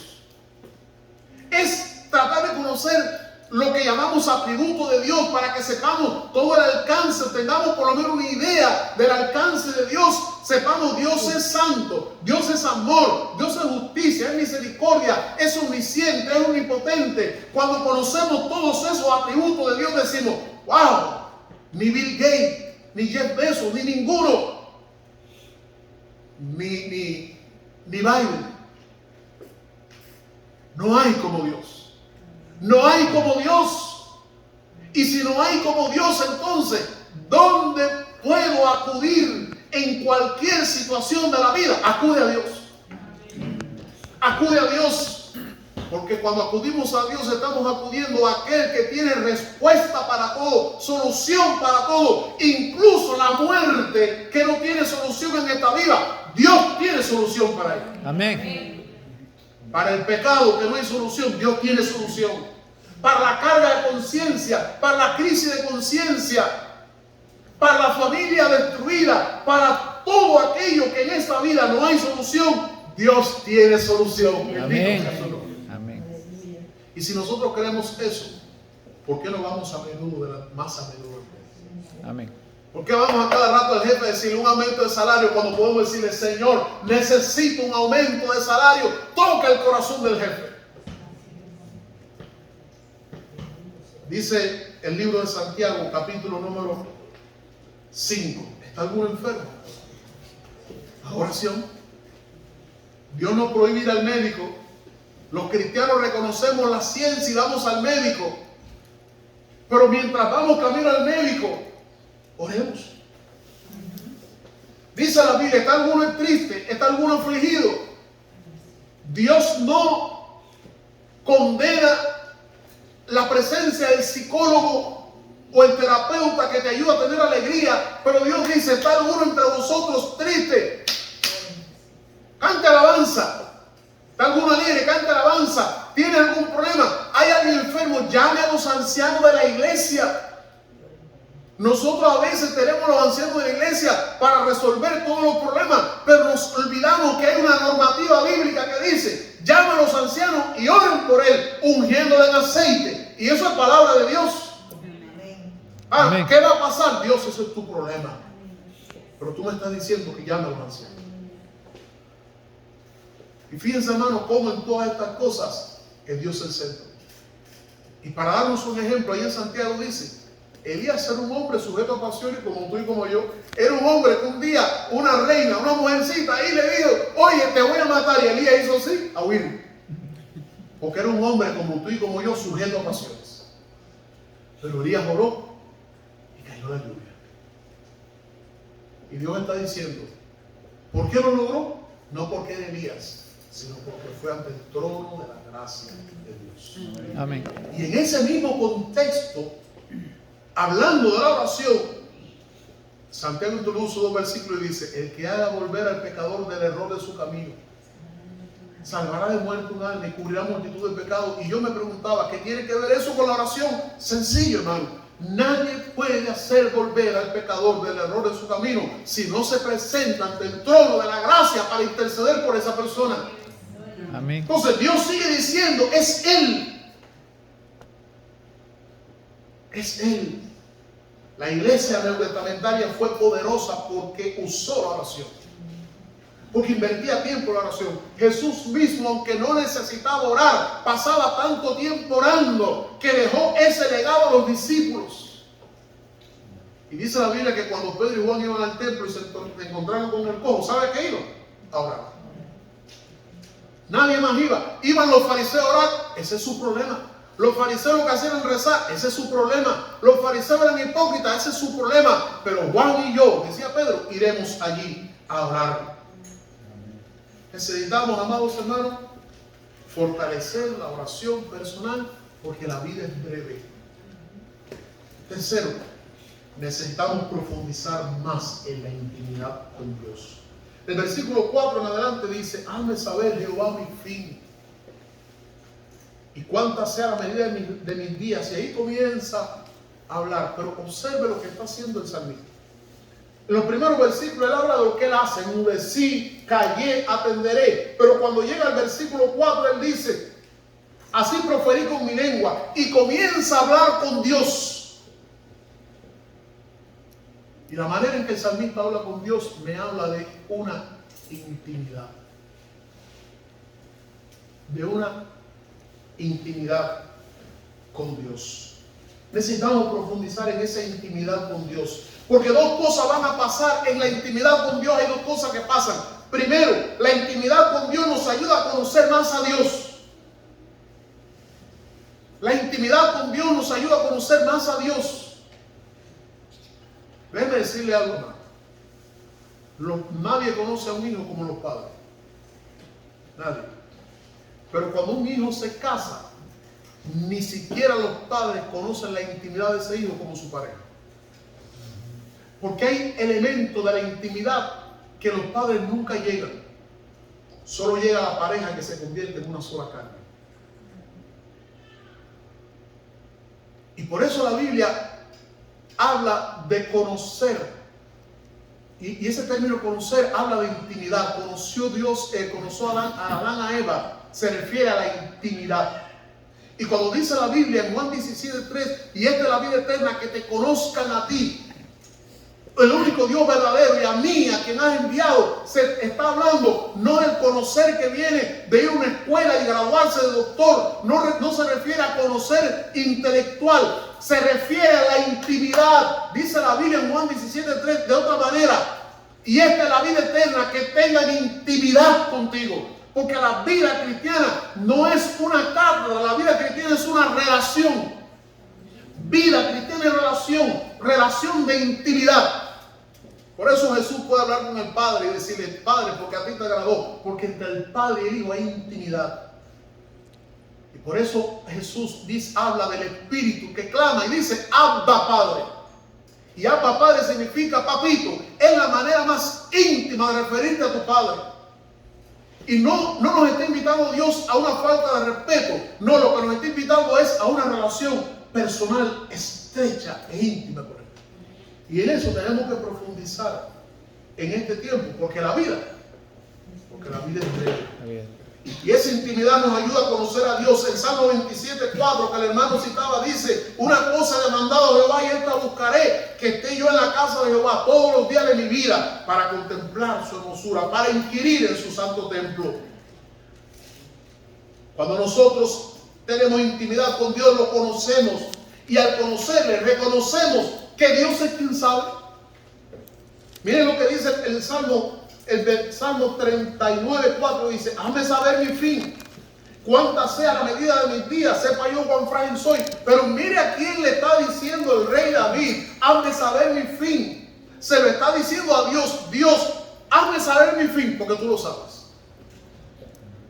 Es tratar de conocer lo que llamamos atributos de Dios, para que sepamos todo el alcance, tengamos por lo menos una idea del alcance de Dios. Sepamos: Dios es santo, Dios es amor, Dios es justicia, es misericordia, es omnisciente, es omnipotente. Cuando conocemos todos esos atributos de Dios, decimos: wow, ni Bill Gates, ni Jeff Bezos, ni ninguno, ni Biden. No hay como Dios. No hay como Dios. Y si no hay como Dios, entonces, ¿dónde puedo acudir en cualquier situación de la vida, acude a Dios. Acude a Dios. Porque cuando acudimos a Dios estamos acudiendo a aquel que tiene respuesta para todo, solución para todo. Incluso la muerte que no tiene solución en esta vida, Dios tiene solución para ella. Amén. Para el pecado que no hay solución, Dios tiene solución. Para la carga de conciencia, para la crisis de conciencia, para la familia destruida, para todo aquello que en esta vida no hay solución, Dios tiene solución. Amén. Y si nosotros creemos eso, ¿por qué no vamos a menudo, más a menudo? Amén. ¿Por qué vamos a cada rato al jefe a decirle un aumento de salario cuando podemos decirle, Señor, necesito un aumento de salario? Toca el corazón del jefe. Dice el libro de Santiago, capítulo número 5. ¿Está alguno enfermo? La oración. Dios no prohíbe ir al médico. Los cristianos reconocemos la ciencia y vamos al médico. Pero mientras vamos camino al médico, oremos. Dice la Biblia, ¿está alguno triste? ¿Está alguno afligido? Dios no condena la presencia del psicólogo o el terapeuta que te ayuda a tener alegría. Pero Dios dice, ¿está alguno entre vosotros triste? Cante alabanza. ¿Está alguno alegre? Cante alabanza. ¿Tiene algún problema? ¿Hay alguien enfermo? Llame a los ancianos de la iglesia. Nosotros a veces tenemos los ancianos de la iglesia para resolver todos los problemas, pero nos olvidamos que hay una normativa bíblica que dice, llama a los ancianos y oren por él, ungiéndole en aceite. Y eso es palabra de Dios. Amén. ¿Qué va a pasar? Dios, eso es tu problema. Pero tú me estás diciendo que llame a los ancianos. Y fíjense, hermano, cómo en todas estas cosas es Dios el centro. Y para darnos un ejemplo, ahí en Santiago dice, Elías era un hombre sujeto a pasiones como tú y como yo. Era un hombre que un día una reina, una mujercita ahí le dijo, oye, te voy a matar. Y Elías hizo así, a huir. Porque era un hombre como tú y como yo, sujeto a pasiones. Pero Elías oró y cayó la lluvia. Y Dios está diciendo, ¿por qué lo logró? No porque era Elías, sino porque fue ante el trono de la gracia de Dios. Amén. Y en ese mismo contexto, hablando de la oración, Santiago introduce 2 versículos y dice, el que haga volver al pecador del error de su camino, salvará de muerte un alma y cubrirá multitud de pecados. Y yo me preguntaba, ¿qué tiene que ver eso con la oración? Sencillo, hermano. Nadie puede hacer volver al pecador del error de su camino si no se presenta ante el trono de la gracia para interceder por esa persona. Amén. Entonces Dios sigue diciendo, es Él. Es Él. La iglesia neotestamentaria fue poderosa porque usó la oración. Porque invertía tiempo en la oración. Jesús mismo, aunque no necesitaba orar, pasaba tanto tiempo orando que dejó ese legado a los discípulos. Y dice la Biblia que cuando Pedro y Juan iban al templo y se encontraron con el cojo, ¿sabe qué iban? A orar. Nadie más iba. Iban los fariseos a orar. Ese es su problema. Los fariseos lo que hacían era rezar. Ese es su problema. Los fariseos eran hipócritas. Ese es su problema. Pero Juan y yo, decía Pedro, iremos allí a orar. Necesitamos, amados hermanos, fortalecer la oración personal porque la vida es breve. Tercero, necesitamos profundizar más en la intimidad con Dios. El versículo 4 en adelante dice, hazme saber, Jehová, mi fin, y cuánta sea la medida de mis días. Y ahí comienza a hablar, pero observe lo que está haciendo el salmista. En los primeros versículos él habla de lo que él hace, enmudecí, callé, atenderé. Pero cuando llega al versículo 4 él dice, así proferí con mi lengua, y comienza a hablar con Dios. Y la manera en que el salmista habla con Dios me habla de una intimidad. De una intimidad con Dios. Necesitamos profundizar en esa intimidad con Dios. Porque dos cosas van a pasar en la intimidad con Dios. Hay dos cosas que pasan. Primero, la intimidad con Dios nos ayuda a conocer más a Dios. La intimidad con Dios nos ayuda a conocer más a Dios. Déjeme decirle algo más. Nadie conoce a un hijo como los padres. Nadie. Pero cuando un hijo se casa, ni siquiera los padres conocen la intimidad de ese hijo como su pareja. Porque hay elementos de la intimidad que los padres nunca llegan. Solo llega la pareja que se convierte en una sola carne. Y por eso la Biblia habla de conocer. Y ese término conocer habla de intimidad. Conoció Dios, conoció a Adán, a Eva. Se refiere a la intimidad. Y cuando dice la Biblia en Juan 17:3, y esta es la vida eterna, que te conozcan a ti, el único Dios verdadero, y a mí, a quien has enviado, se está hablando no del conocer que viene de ir a una escuela y graduarse de doctor, no se refiere a conocer intelectual, se refiere a la intimidad. Dice la Biblia en Juan 17:3 de otra manera, y esta es la vida eterna, que tengan intimidad contigo. Porque la vida cristiana no es una cátedra, la vida cristiana es una relación. Vida cristiana es relación de intimidad. Por eso Jesús puede hablar con el Padre y decirle: Padre, porque a ti te agradó. Porque entre el Padre y el Hijo hay intimidad. Y por eso Jesús habla del Espíritu que clama y dice: Abba, Padre. Y Abba, Padre significa papito. Es la manera más íntima de referirte a tu Padre. Y no nos está invitando Dios a una falta de respeto. No, lo que nos está invitando es a una relación personal, estrecha e íntima con Él. Y en eso tenemos que profundizar en este tiempo, porque la vida es breve. Y esa intimidad nos ayuda a conocer a Dios. El Salmo 27:4 que el hermano citaba dice: una cosa he demandado a Jehová y esta buscaré, que esté yo en la casa de Jehová todos los días de mi vida, para contemplar su hermosura, para inquirir en su santo templo. Cuando nosotros tenemos intimidad con Dios, lo conocemos, y al conocerle reconocemos que Dios es quien sabe. Miren lo que dice el Salmo 39:4, dice: hazme saber mi fin, cuánta sea la medida de mis días, sepa yo cuán frágil soy. Pero mire a quién le está diciendo el rey David: hazme saber mi fin. Se lo está diciendo a Dios: Dios, hazme saber mi fin, porque tú lo sabes.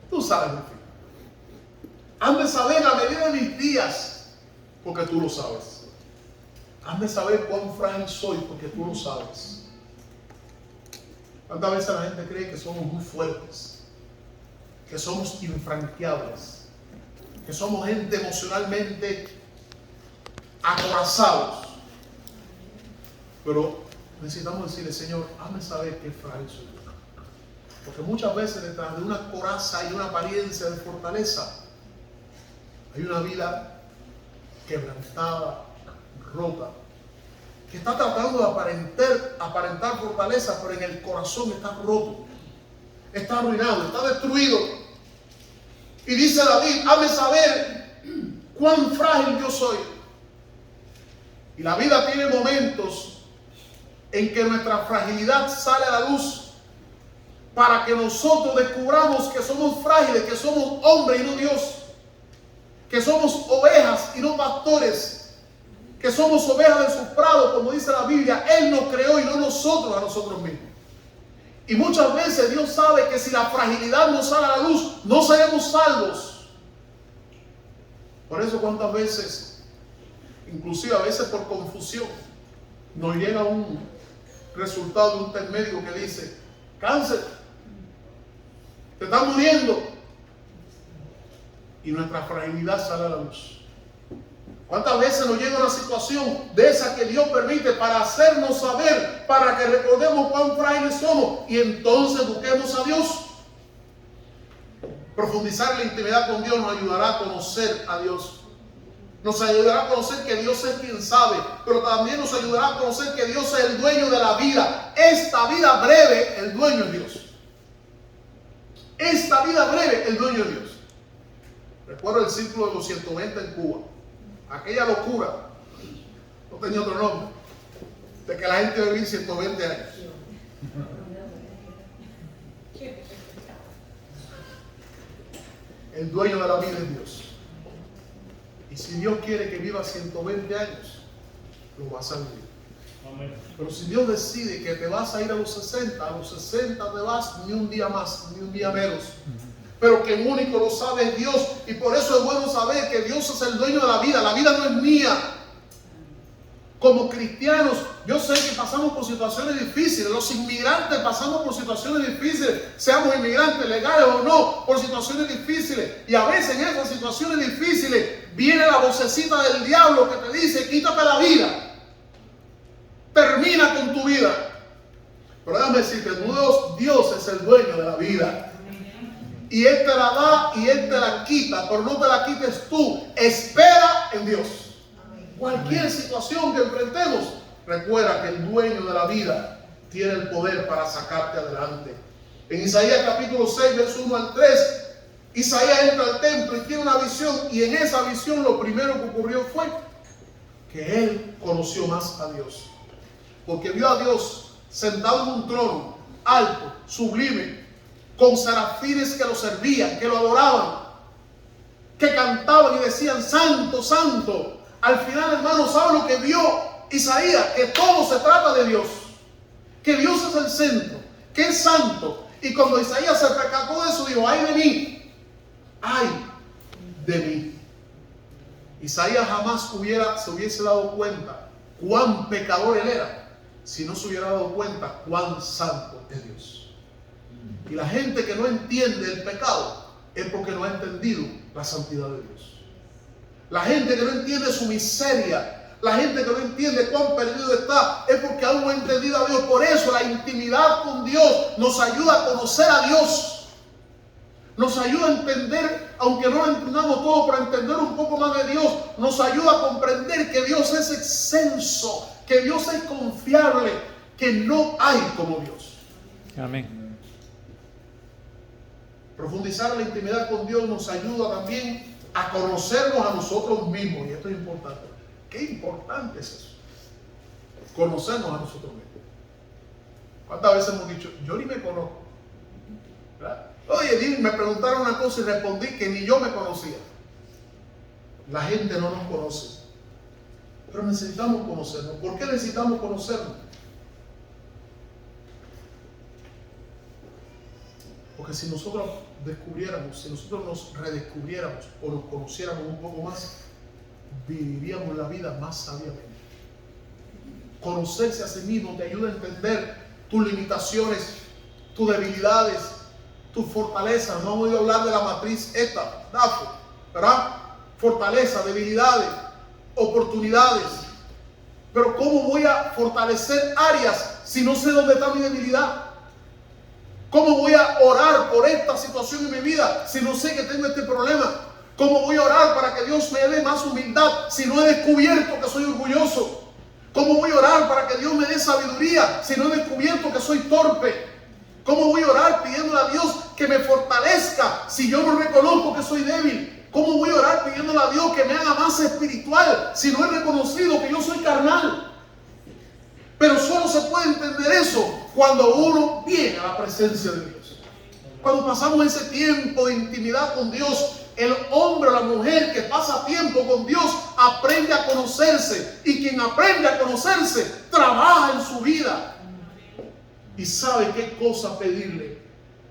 Tú sabes mi fin. Hazme saber la medida de mis días, porque tú lo sabes. Hazme saber cuán frágil soy, porque tú lo sabes. ¿Cuántas veces la gente cree que somos muy fuertes, que somos infranqueables, que somos gente emocionalmente acorazados? Pero necesitamos decirle: Señor, hazme saber qué frágil soy. Porque muchas veces detrás de una coraza hay una apariencia de fortaleza. Hay una vida quebrantada, rota, que está tratando de aparentar fortaleza, pero en el corazón está roto, está arruinado, está destruido. Y dice David: hazme saber cuán frágil yo soy. Y la vida tiene momentos en que nuestra fragilidad sale a la luz, para que nosotros descubramos que somos frágiles, que somos hombres y no Dios, que somos ovejas y no pastores, que somos ovejas de sus prados, como dice la Biblia. Él nos creó y no nosotros a nosotros mismos. Y muchas veces Dios sabe que si la fragilidad nos sale a la luz, no seremos salvos. Por eso, cuántas veces, inclusive a veces por confusión, nos llega un resultado de un test médico que dice: cáncer, te estás muriendo. Y nuestra fragilidad sale a la luz. ¿Cuántas veces nos llega una situación de esa que Dios permite para hacernos saber, para que recordemos cuán frágiles somos y entonces busquemos a Dios? Profundizar en la intimidad con Dios nos ayudará a conocer a Dios. Nos ayudará a conocer que Dios es quien sabe, pero también nos ayudará a conocer que Dios es el dueño de la vida. Esta vida breve, el dueño es Dios. Esta vida breve, el dueño es Dios. Recuerdo el círculo de los 120 en Cuba. Aquella locura, no tenía otro nombre, de que la gente debe vivir 120 años. El dueño de la vida es Dios. Y si Dios quiere que viva 120 años, lo vas a vivir. Pero si Dios decide que te vas a ir a los 60 te vas, ni un día más, ni un día menos. Pero que el único lo sabe es Dios. Y por eso es bueno saber que Dios es el dueño de la vida. La vida no es mía. Como cristianos, yo sé que pasamos por situaciones difíciles. Los inmigrantes pasamos por situaciones difíciles. Seamos inmigrantes legales o no, por situaciones difíciles. Y a veces en esas situaciones difíciles viene la vocecita del diablo que te dice: quítate la vida. Termina con tu vida. Pero déjame decirte, Dios es el dueño de la vida. Y Él te la da y Él te la quita, pero no te la quites tú. Espera en Dios. Cualquier situación que enfrentemos, recuerda que el dueño de la vida tiene el poder para sacarte adelante. En Isaías capítulo 6, verso 1 al 3, Isaías entra al templo y tiene una visión. Y en esa visión lo primero que ocurrió fue que él conoció más a Dios. Porque vio a Dios sentado en un trono alto, sublime, con serafines que lo servían, que lo adoraban, que cantaban y decían: santo, santo. Al final, hermano, ¿sabe lo que vio Isaías? Que todo se trata de Dios, que Dios es el centro, que es santo. Y cuando Isaías se percató de eso, dijo: ay de mí, ay de mí. Isaías jamás se hubiese dado cuenta cuán pecador él era si no se hubiera dado cuenta cuán santo es Dios. Y la gente que no entiende el pecado es porque no ha entendido la santidad de Dios. La gente que no entiende su miseria, la gente que no entiende cuán perdido está, es porque aún no ha entendido a Dios. Por eso la intimidad con Dios nos ayuda a conocer a Dios. Nos ayuda a entender, aunque no lo entendamos todo, pero a entender un poco más de Dios. Nos ayuda a comprender que Dios es excelso, que Dios es confiable, que no hay como Dios. Amén. Profundizar en la intimidad con Dios nos ayuda también a conocernos a nosotros mismos. Y esto es importante. ¿Qué importante es eso? Conocernos a nosotros mismos. ¿Cuántas veces hemos dicho: yo ni me conozco? ¿Verdad? Oye, me preguntaron una cosa y respondí que ni yo me conocía. La gente no nos conoce. Pero necesitamos conocernos. ¿Por qué necesitamos conocernos? Porque si nosotros descubriéramos, si nosotros nos redescubriéramos o nos conociéramos un poco más, viviríamos la vida más sabiamente. Conocerse a sí mismo te ayuda a entender tus limitaciones, tus debilidades, tus fortalezas. No hemos oído hablar de la matriz ETA, DAFO, ¿verdad? Fortaleza, debilidades, oportunidades. Pero ¿cómo voy a fortalecer áreas si no sé dónde está mi debilidad? ¿Cómo voy a orar por esta situación en mi vida si no sé que tengo este problema? ¿Cómo voy a orar para que Dios me dé más humildad si no he descubierto que soy orgulloso? ¿Cómo voy a orar para que Dios me dé sabiduría si no he descubierto que soy torpe? ¿Cómo voy a orar pidiéndole a Dios que me fortalezca si yo no reconozco que soy débil? ¿Cómo voy a orar pidiéndole a Dios que me haga más espiritual si no he reconocido que yo soy carnal? Pero solo se puede entender eso cuando uno viene a la presencia de Dios. Cuando pasamos ese tiempo de intimidad con Dios, el hombre o la mujer que pasa tiempo con Dios aprende a conocerse. Y quien aprende a conocerse trabaja en su vida y sabe qué cosa pedirle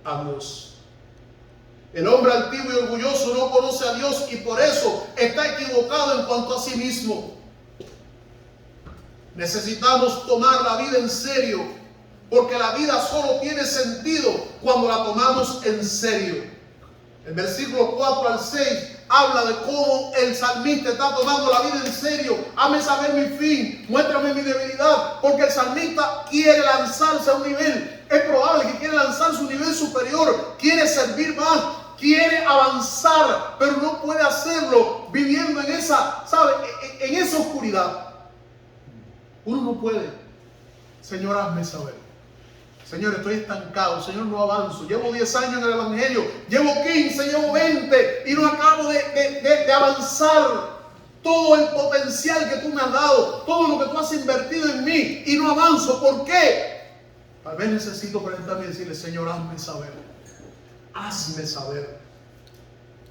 a Dios. El hombre altivo y orgulloso no conoce a Dios y por eso está equivocado en cuanto a sí mismo. Necesitamos tomar la vida en serio, porque la vida solo tiene sentido cuando la tomamos en serio. El versículo 4 al 6 habla de cómo el salmista está tomando la vida en serio. Hazme saber mi fin, muéstrame mi debilidad, porque el salmista quiere lanzarse a un nivel. Es probable que quiere lanzarse a un nivel superior, quiere servir más, quiere avanzar, pero no puede hacerlo viviendo en esa, ¿sabe? En esa oscuridad. Uno no puede. Señor, hazme saber. Señor, estoy estancado. Señor, no avanzo. Llevo 10 años en el Evangelio. Llevo 15, llevo 20 y no acabo de avanzar. Todo el potencial que tú me has dado, todo lo que tú has invertido en mí y no avanzo. ¿Por qué? Tal vez necesito presentarme y decirle: Señor, hazme saber. Hazme saber.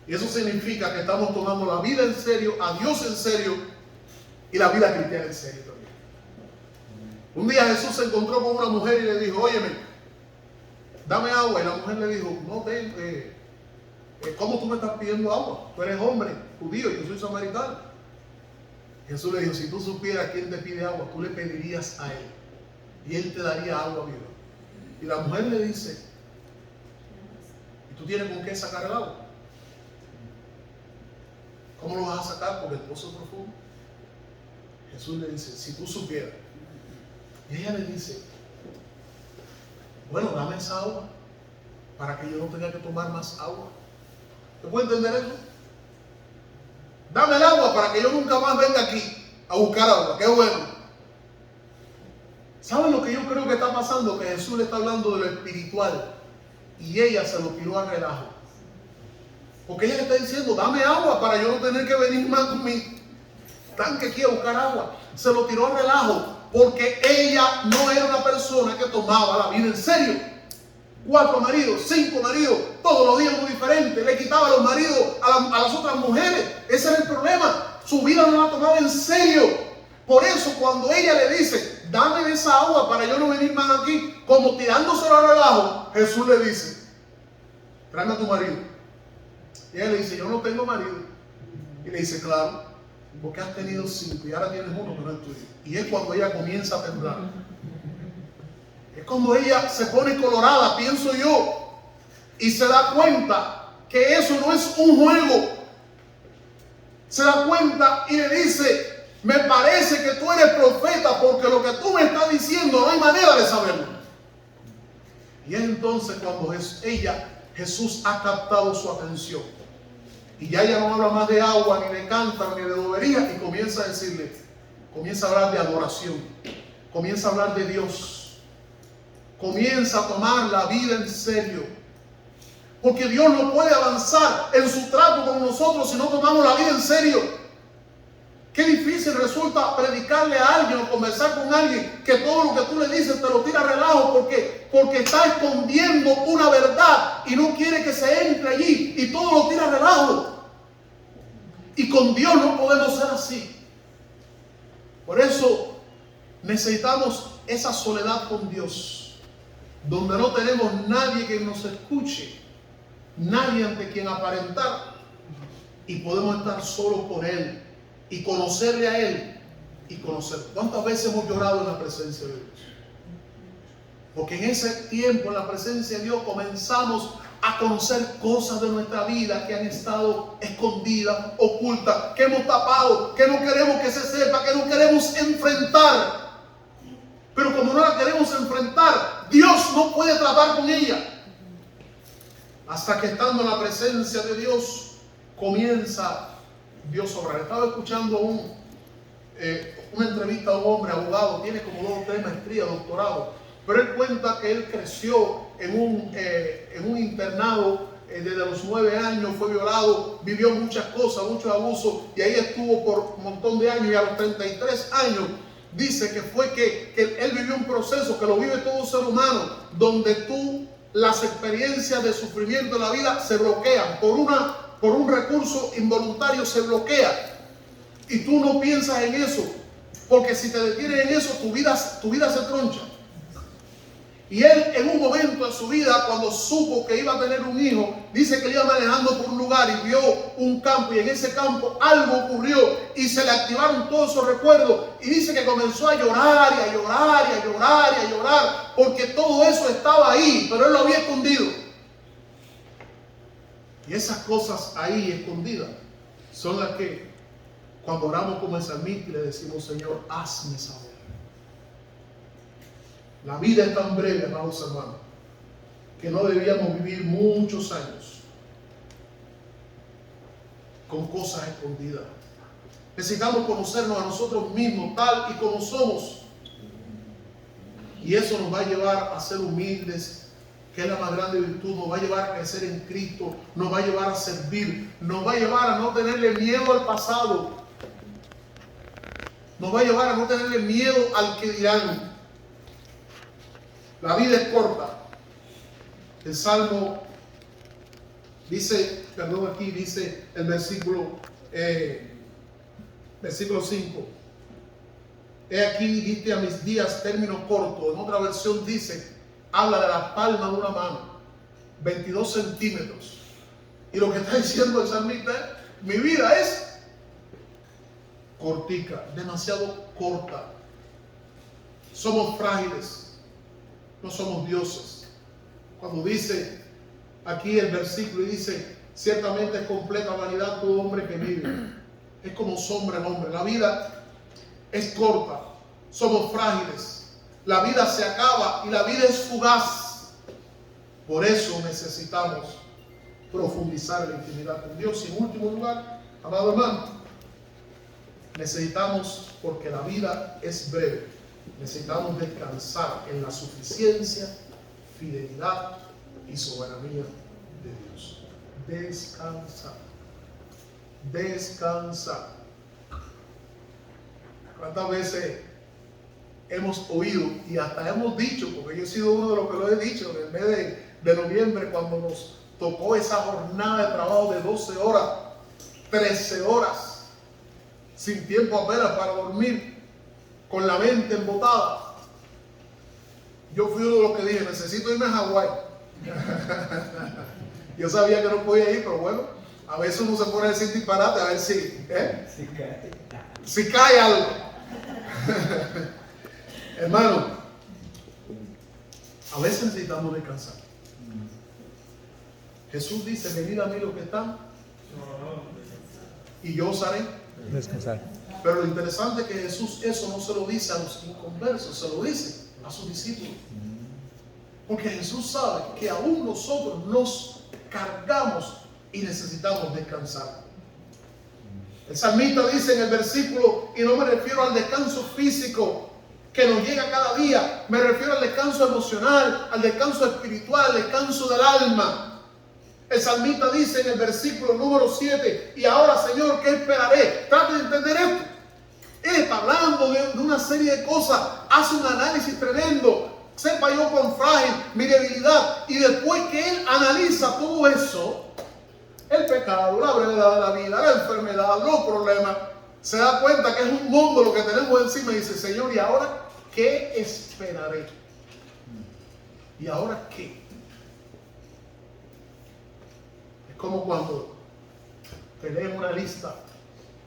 Y eso significa que estamos tomando la vida en serio, a Dios en serio y la vida cristiana en serio también. Un día Jesús se encontró con una mujer y le dijo, óyeme, dame agua. Y la mujer le dijo, no, ¿cómo tú me estás pidiendo agua? Tú eres hombre judío y yo soy samaritano. Jesús le dijo, si tú supieras quién te pide agua, tú le pedirías a él y él te daría agua viva. Y la mujer le dice, ¿y tú tienes con qué sacar el agua? ¿Cómo lo vas a sacar? Porque el pozo es profundo. Jesús le dice, si tú supieras. Y ella le dice, bueno, dame esa agua para que yo no tenga que tomar más agua. ¿Te puede entender eso? Dame el agua para que yo nunca más venga aquí a buscar agua. Qué bueno. ¿Saben lo que yo creo que está pasando? Que Jesús le está hablando de lo espiritual y ella se lo tiró a relajo. Porque ella le está diciendo, dame agua para yo no tener que venir más con mi tanque aquí a buscar agua. Se lo tiró a relajo porque ella no era una persona que tomaba la vida en serio. 4 maridos, 5 maridos, todos los días muy diferentes. Le quitaba a los maridos a las otras mujeres. Ese era el problema. Su vida no la tomaba en serio. Por eso cuando ella le dice, dame esa agua para yo no venir más aquí, como tirándoselo a relajo, Jesús le dice, tráeme a tu marido. Y ella le dice, yo no tengo marido. Y le dice, claro, porque has tenido 5 y ahora tienes uno que no es tuyo. Y es cuando ella comienza a temblar. Es cuando ella se pone colorada, pienso yo, y se da cuenta que eso no es un juego. Se da cuenta y le dice, me parece que tú eres profeta porque lo que tú me estás diciendo no hay manera de saberlo. Y es entonces cuando Jesús ha captado su atención. Y ya ella no habla más de agua, ni de cántaro, ni de bobería, y comienza a decirle, comienza a hablar de adoración, comienza a hablar de Dios. Comienza a tomar la vida en serio. Porque Dios no puede avanzar en su trato con nosotros si no tomamos la vida en serio. Qué difícil resulta predicarle a alguien o conversar con alguien que todo lo que tú le dices te lo tira a relajo porque está escondiendo una verdad y no quiere que se entre allí y todo lo tira a relajo. Y con Dios no podemos ser así. Por eso necesitamos esa soledad con Dios, donde no tenemos nadie que nos escuche, nadie ante quien aparentar, y podemos estar solos con Él y conocerle a Él y conocerlo. ¿Cuántas veces hemos llorado en la presencia de Dios? Porque en ese tiempo, en la presencia de Dios, comenzamos a conocer cosas de nuestra vida que han estado escondidas, ocultas, que hemos tapado, que no queremos que se sepa, que no queremos enfrentar. Pero como no la queremos enfrentar, Dios no puede tratar con ella. Hasta que estando en la presencia de Dios, comienza Dios a obrar. Estaba escuchando una entrevista a un hombre, abogado, tiene como 2 o 3 maestrías, doctorado. Pero él cuenta que él creció en un internado desde los 9 años, fue violado, vivió muchas cosas, muchos abusos, y ahí estuvo por un montón de años, y a los 33 años dice que fue que él vivió un proceso que lo vive todo ser humano, donde las experiencias de sufrimiento de la vida se bloquean, por un recurso involuntario se bloquea, y tú no piensas en eso, porque si te detienes en eso, tu vida se troncha. Y él en un momento de su vida, cuando supo que iba a tener un hijo, dice que él iba manejando por un lugar y vio un campo, y en ese campo algo ocurrió y se le activaron todos esos recuerdos, y dice que comenzó a llorar y a llorar y a llorar y a llorar porque todo eso estaba ahí, pero él lo había escondido. Y esas cosas ahí escondidas son las que cuando oramos como el salmista y le decimos, Señor, hazme saber. La vida es tan breve, amados hermanos, que no debíamos vivir muchos años con cosas escondidas. Necesitamos conocernos a nosotros mismos tal y como somos. Y eso nos va a llevar a ser humildes, que es la más grande virtud. Nos va a llevar a crecer en Cristo, nos va a llevar a servir, nos va a llevar a no tenerle miedo al pasado, nos va a llevar a no tenerle miedo al que dirán. La vida es corta. El Salmo dice, dice el versículo 5. He aquí diste a mis días término corto. En otra versión dice, habla de la palma de una mano, 22 centímetros. Y lo que está diciendo el salmista es, mi vida es cortica, demasiado corta. Somos frágiles, no somos dioses. Cuando dice aquí el versículo y dice, ciertamente es completa vanidad todo hombre que vive. Es como sombra el hombre. La vida es corta, somos frágiles, la vida se acaba y la vida es fugaz. Por eso necesitamos profundizar en la intimidad con Dios. Y en último lugar, amado hermano, necesitamos, porque la vida es breve, necesitamos descansar en la suficiencia, fidelidad y soberanía de Dios. Descansar. Descansar. ¿Cuántas veces hemos oído y hasta hemos dicho, porque yo he sido uno de los que lo he dicho, en el mes de noviembre, cuando nos tocó esa jornada de trabajo de 12 horas, 13 horas, sin tiempo apenas para dormir, con la mente embotada? Yo fui uno de los que dije, necesito irme a Hawái. Yo sabía que no podía ir, pero bueno, a veces uno se pone a decir disparate a ver si cae algo. Hermano, a veces necesitamos descansar. Jesús dice, venid a mí los que están y yo os haré Descansar. Pero lo interesante es que Jesús eso no se lo dice a los inconversos, se lo dice a sus discípulos. Porque Jesús sabe que aún nosotros nos cargamos y necesitamos descansar. El salmista dice en el versículo, y no me refiero al descanso físico que nos llega cada día, me refiero al descanso emocional, al descanso espiritual, al descanso del alma. El salmista dice en el versículo número 7, y ahora, Señor, ¿qué esperaré? Trate de entender esto. Él está hablando de una serie de cosas, hace un análisis tremendo. Sepa yo cuán frágil, mi debilidad, y después que él analiza todo eso, el pecado, la brevedad de la vida, la enfermedad, los problemas, se da cuenta que es un mundo lo que tenemos encima y dice, Señor, ¿y ahora qué esperaré? ¿Y ahora qué? Es como cuando te leen una lista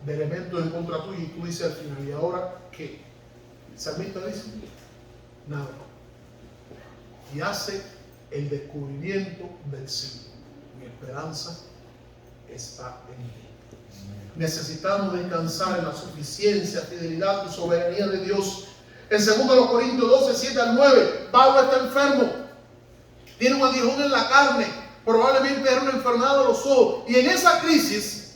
de elementos en contra tuya y tú dices al final, ¿y ahora qué? El salmista dice, nada. Y hace el descubrimiento del sí. Mi esperanza está en ti. Necesitamos descansar en la suficiencia, fidelidad y soberanía de Dios. En 2 Corintios 12, 7 al 9, Pablo está enfermo. Tiene un aguijón en la carne. Probablemente era una enfermedad de los ojos. Y en esa crisis,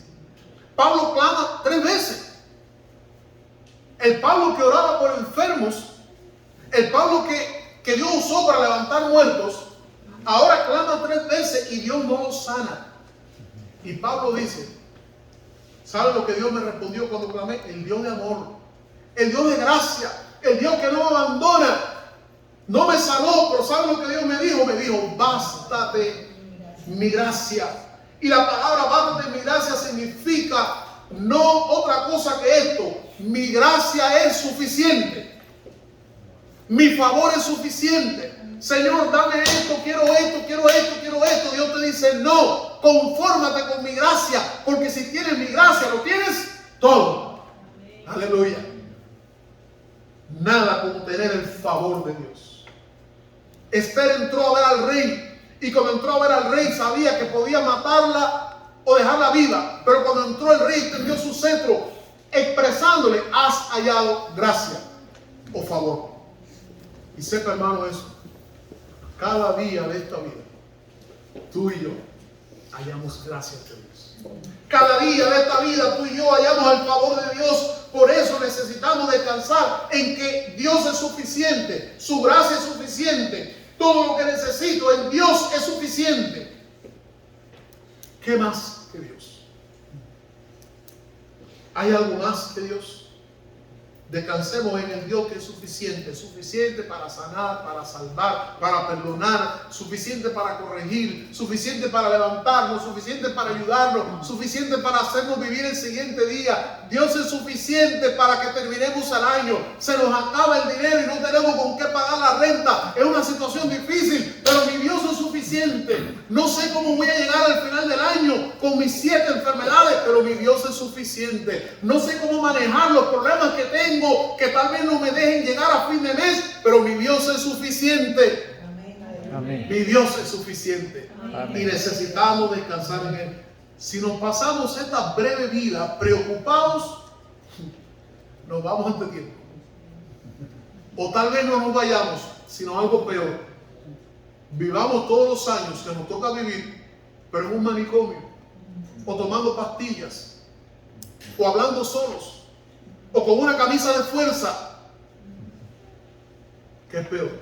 Pablo clama 3 veces. El Pablo que oraba por enfermos, el Pablo que Dios usó para levantar muertos, ahora clama 3 veces y Dios no lo sana. Y Pablo dice, ¿sabe lo que Dios me respondió cuando clamé? El Dios de amor, el Dios de gracia, el Dios que no me abandona. No me sanó, pero ¿sabe lo que Dios me dijo? Me dijo, bástate mi gracia. Y la palabra bástate mi gracia significa no otra cosa que esto. Mi gracia es suficiente. Mi favor es suficiente. Señor, dame esto, quiero esto, quiero esto, quiero esto. Dios te dice, no, confórmate con mi gracia, porque si tienes mi gracia, lo tienes todo. Aleluya. Nada como tener el favor de Dios. Esther entró a ver al rey, y cuando entró a ver al rey sabía que podía matarla o dejarla viva, pero cuando entró el rey tendió su cetro, expresándole, has hallado gracia o favor. Y sepa, hermano, eso. Cada día de esta vida, tú y yo hallamos gracias de Dios. Cada día de esta vida, tú y yo hallamos el favor de Dios. Por eso necesitamos descansar en que Dios es suficiente. Su gracia es suficiente. Todo lo que necesito en Dios es suficiente. ¿Qué más que Dios? ¿Hay algo más que Dios? Descansemos en el Dios que es suficiente, suficiente para sanar, para salvar, para perdonar, suficiente para corregir, suficiente para levantarnos, suficiente para ayudarnos, suficiente para hacernos vivir el siguiente día. Dios es suficiente para que terminemos el año. Se nos acaba el dinero y no tenemos con qué pagar la renta. Es una situación difícil, pero mi Dios es suficiente. No sé cómo voy a llegar al final del año con mis 7 enfermedades, pero mi Dios es suficiente. No sé cómo manejar los problemas que tengo, que tal vez no me dejen llegar a fin de mes, pero mi Dios es suficiente. Amén. Mi Dios es suficiente. Amén. Y necesitamos descansar en Él. Si nos pasamos esta breve vida preocupados, nos vamos ante tiempo. O tal vez no nos vayamos, sino algo peor. Vivamos todos los años que nos toca vivir, pero en un manicomio, o tomando pastillas, o hablando solos, o con una camisa de fuerza. ¿Qué es peor?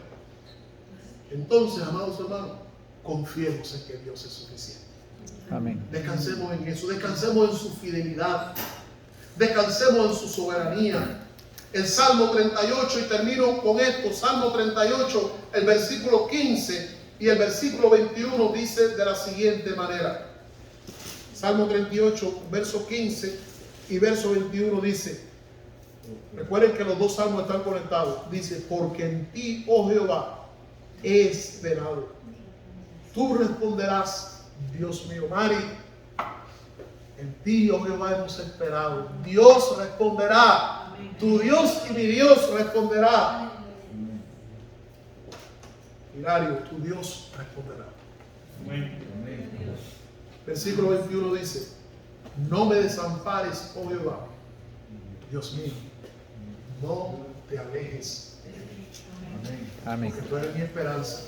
Entonces, amados hermanos, confiemos en que Dios es suficiente. Amén. Descansemos en eso, descansemos en su fidelidad, descansemos en su soberanía. El Salmo 38, y termino con esto, Salmo 38, el versículo 15 y el versículo 21 dice de la siguiente manera. Salmo 38, verso 15 y verso 21 dice, recuerden que los dos salmos están conectados, dice, porque en ti, oh Jehová, he esperado. Tú responderás, Dios mío. Mari, en ti, oh Jehová, hemos esperado. Dios responderá. Tu Dios y mi Dios responderá. Hilario, tu Dios responderá. Versículo 21 dice, no me desampares, oh Jehová, Dios mío, no te alejes de mí. Amén. Porque tú eres mi esperanza.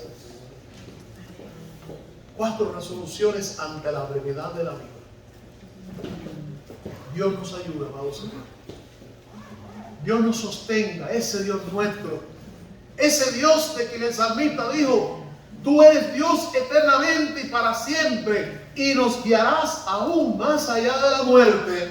4 resoluciones ante la brevedad de la vida. Dios nos ayuda, amados hermanos. Dios nos sostenga, ese Dios nuestro, ese Dios de quien el salmista dijo, tú eres Dios eternamente y para siempre, y nos guiarás aún más allá de la muerte,